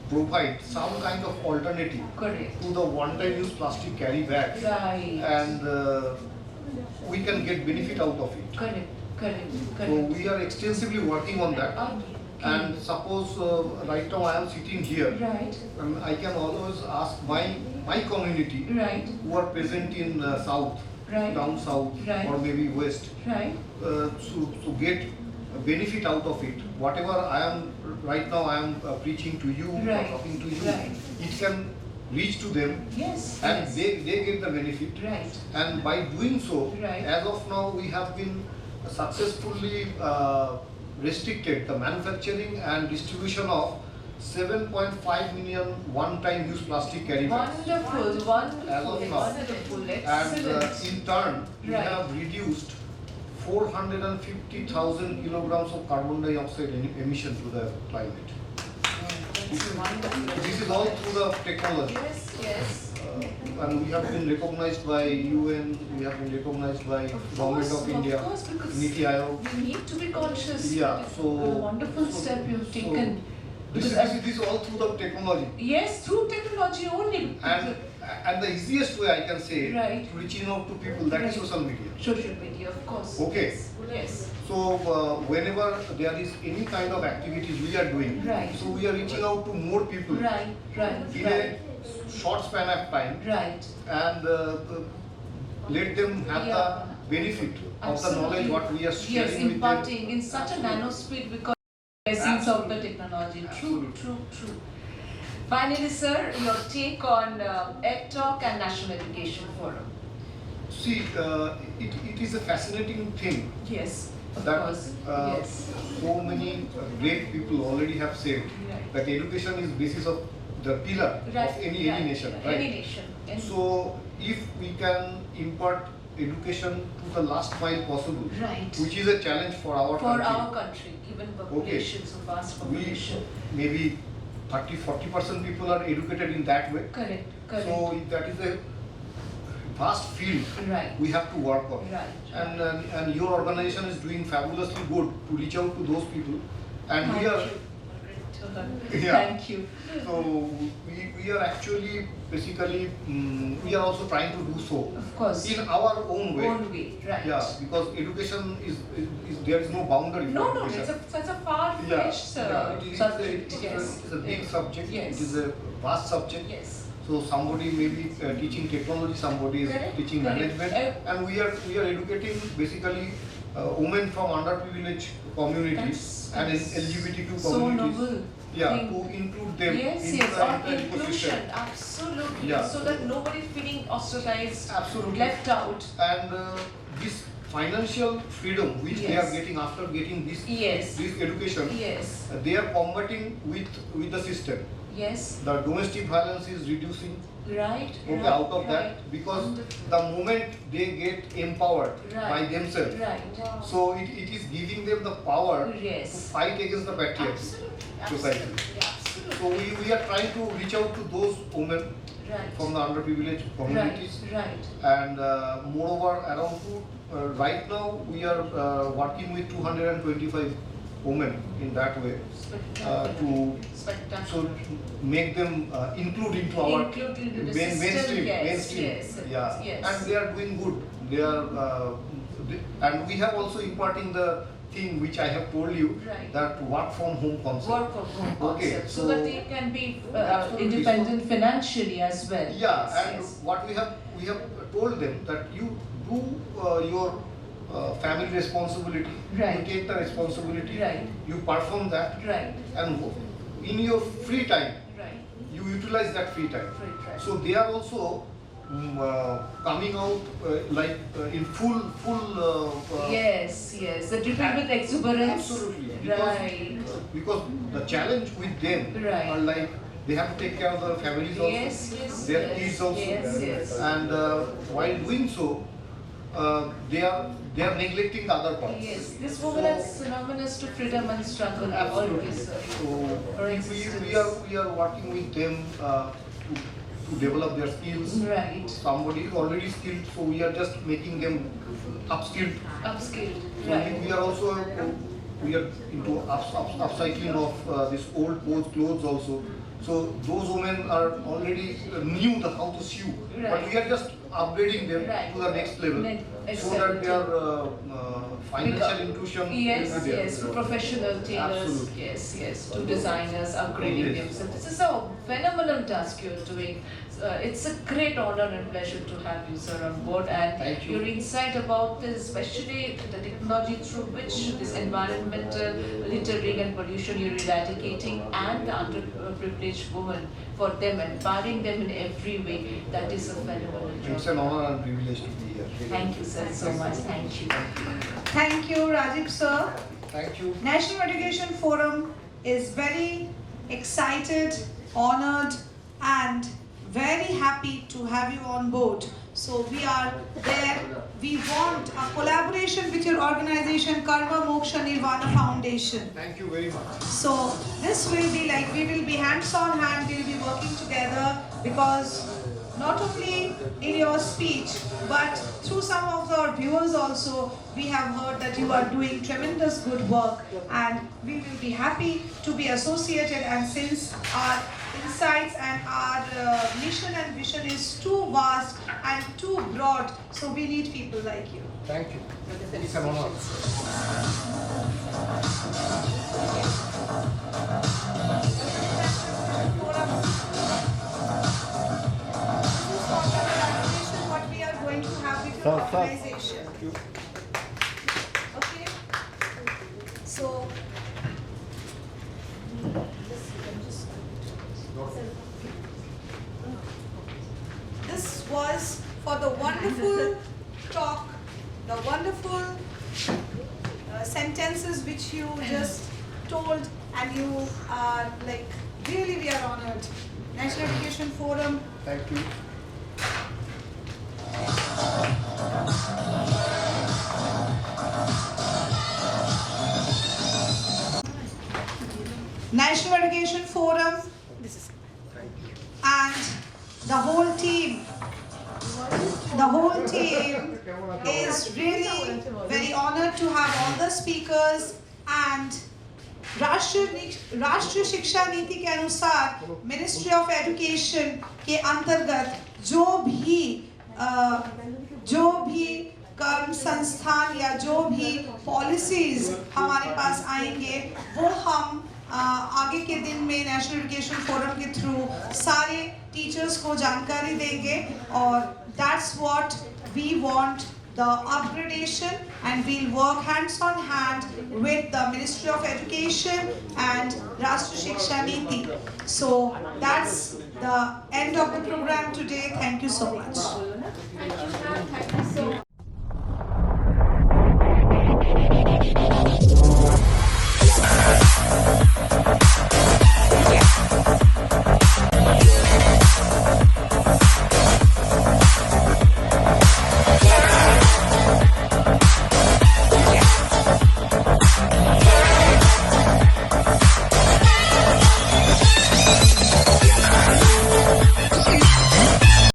provide some kind of alternative Correct. to the one-time use plastic carry bags. Right. And we can get benefit out of it. Correct. So we are extensively working on that. Okay. And suppose right now I am sitting here, Right. and I can always ask my community Right. who are present in south, Right. down south, Right. or maybe west, Right. to get a benefit out of it. Whatever I am right now, I am preaching to you, or Right. talking to you. Right. It can reach to them, Yes. and yes. they get the benefit. Right. And by doing so, Right. as of now, we have been successfully restricted the manufacturing and distribution of 7.5 million one-time use plastic carry bags. Wonderful. As of now. Wonderful. And Excellent. in turn, we Right. have reduced 450,000 kilograms of carbon dioxide emission to the climate. This is all through the technology. Yes. And we have been recognized by UN, we have been recognized by Government of India, Of course, because Niti Aayog. we need to be conscious. Yeah, so What a wonderful step you've taken. This is all through the technology. Yes, through technology only. And the easiest way I can say Right. to reaching out to people, that is Right. social media. Social media, of course. Okay. Yes. So whenever there is any kind of activities we are doing, Right. so we are reaching out to more people Right. in a short span of time, Right. and let them have Yeah. the benefit of the Absolutely. knowledge what we are sharing Yes, with them. imparting in such a nano speed because essence of the technology. True, true, true. Finally, sir, your take on EdTalk and National Education Forum. See, it is a fascinating thing. Yes, of that course. Yes. so many great people already have said that education is basis of the pillar of any nation, right? Any nation. So if we can impart education to the last mile possible, Right. which is a challenge for our For country. our country, given population, so vast population. Maybe 30-40% people are educated in that way. Correct, correct. So that is a vast field we have to work on. And your organization is doing fabulously good to reach out to those people. And we are Thank you. So we are actually basically we are also trying to do so. Of course. In our own way. Own way, right. Yeah, because education is there is no boundary. No, for no, education. it's a far-fetched subject. Yes. It's a big subject. Yes. It is a vast subject. Yes. So somebody may be teaching technology, somebody is teaching management, and we are educating basically women from underprivileged communities and LGBTQ so communities. noble. Yeah, thing. to include them Yes, into yes, the on entire inclusion, ecosystem. absolutely. Yeah. So that nobody feeling ostracized, Absolutely. left out. And this financial freedom which they are Yes. getting after getting this Yes. this education, Yes. they are combating with the system. Yes. The domestic violence is reducing. Right. Okay, right, out of right. that, because the moment they get empowered by Right. themselves, Right. so it is giving them the power Yes. to fight against the patriarchy society. Absolutely. So we are trying to reach out to those women Right. from the underprivileged communities. Right. And moreover, right now we are working with 225 women in that way to so make them include into our Include into the system, mainstream. yes, mainstream. yes, Yeah, yes. and they are doing good. They are, and we have also imparting the thing which I have told you, Right. that work from home concept. Work from home Okay, concept, so so- that they can be Absolutely. independent financially as well. Yeah, Yes, and yes. what we have told them that you do your family responsibility, Right. you take the responsibility, Right. you perform that, Right. and in your free time, Right. you utilize that free time. Free time. So they are also coming out in full. Yes, yes. The dripping with exuberance. Absolutely. Right. Because the challenge with them Right. are like they have to take care of their families also, Yes, yes, their yes, kids also, yes, yes. and while doing so, they are neglecting the other parts. Yes, this woman is synonymous to freedom and struggle. Absolutely. Always. So we are working with them to develop their skills. Right. Somebody is already skilled, so we are just making them upskilled. Upskilled. So Right. we are also into upcycling of this old clothes also. So those women are already knew how to sew, but Right. we are just upgrading them Right. to the next level, so that their financial intuition Yes, will be there. yes, to professional tailors, Absolutely. yes, to designers upgrading Yes. themselves. This is a phenomenal task you're doing. It's a great honor and pleasure to have you, sir, on board, and Thank you. your insight about this, especially the technology through which this environmental littering and pollution you're eradicating, and the underprivileged women, for them, empowering them in every way. That is a phenomenal It's job. an honor and privilege to be here. Thank you, sir, so much. Thank you. Thank you, Rajiv sir. Thank you. National Education Forum is very excited, honored, and very happy to have you on board. So we are there. We want a collaboration with your organization, Karma Moksha Nirvana Foundation. Thank you very much. So this will be like, we will be hands on hand, we'll be working together, because not only in your speech, but through some of our viewers also, we have heard that you are doing tremendous good work, and we will be happy to be associated. And since our insights and our mission and vision is too vast and too broad, so we need people like you. Thank you. It's an honor. What we are going to have with Sir, your sir. organization. Okay. So was for the wonderful talk, the wonderful sentences which you just told, and you are like, really we are honored. National Education Forum. Thank you. National Education Forum and the whole team is really very honored to have all the speakers, and राष्ट्रीय शिक्षा नीति के अनुसार ministry of education के अंतर्गत जो भी कर्म संस्थान या जो भी पॉलिसीज हमारे पास आएंगे वो हम आगे के दिन में नेशनल एजुकेशन फोरम के थ्रू सारे टीचर्स को जानकारी देंगे, और that's what we want, the upgradation, and we'll work hands on hand with the Ministry of Education and Rashtriya Shiksha Niti. So that's the end of the program today. Thank you so much. Thank you, ma'am. Thank you so much.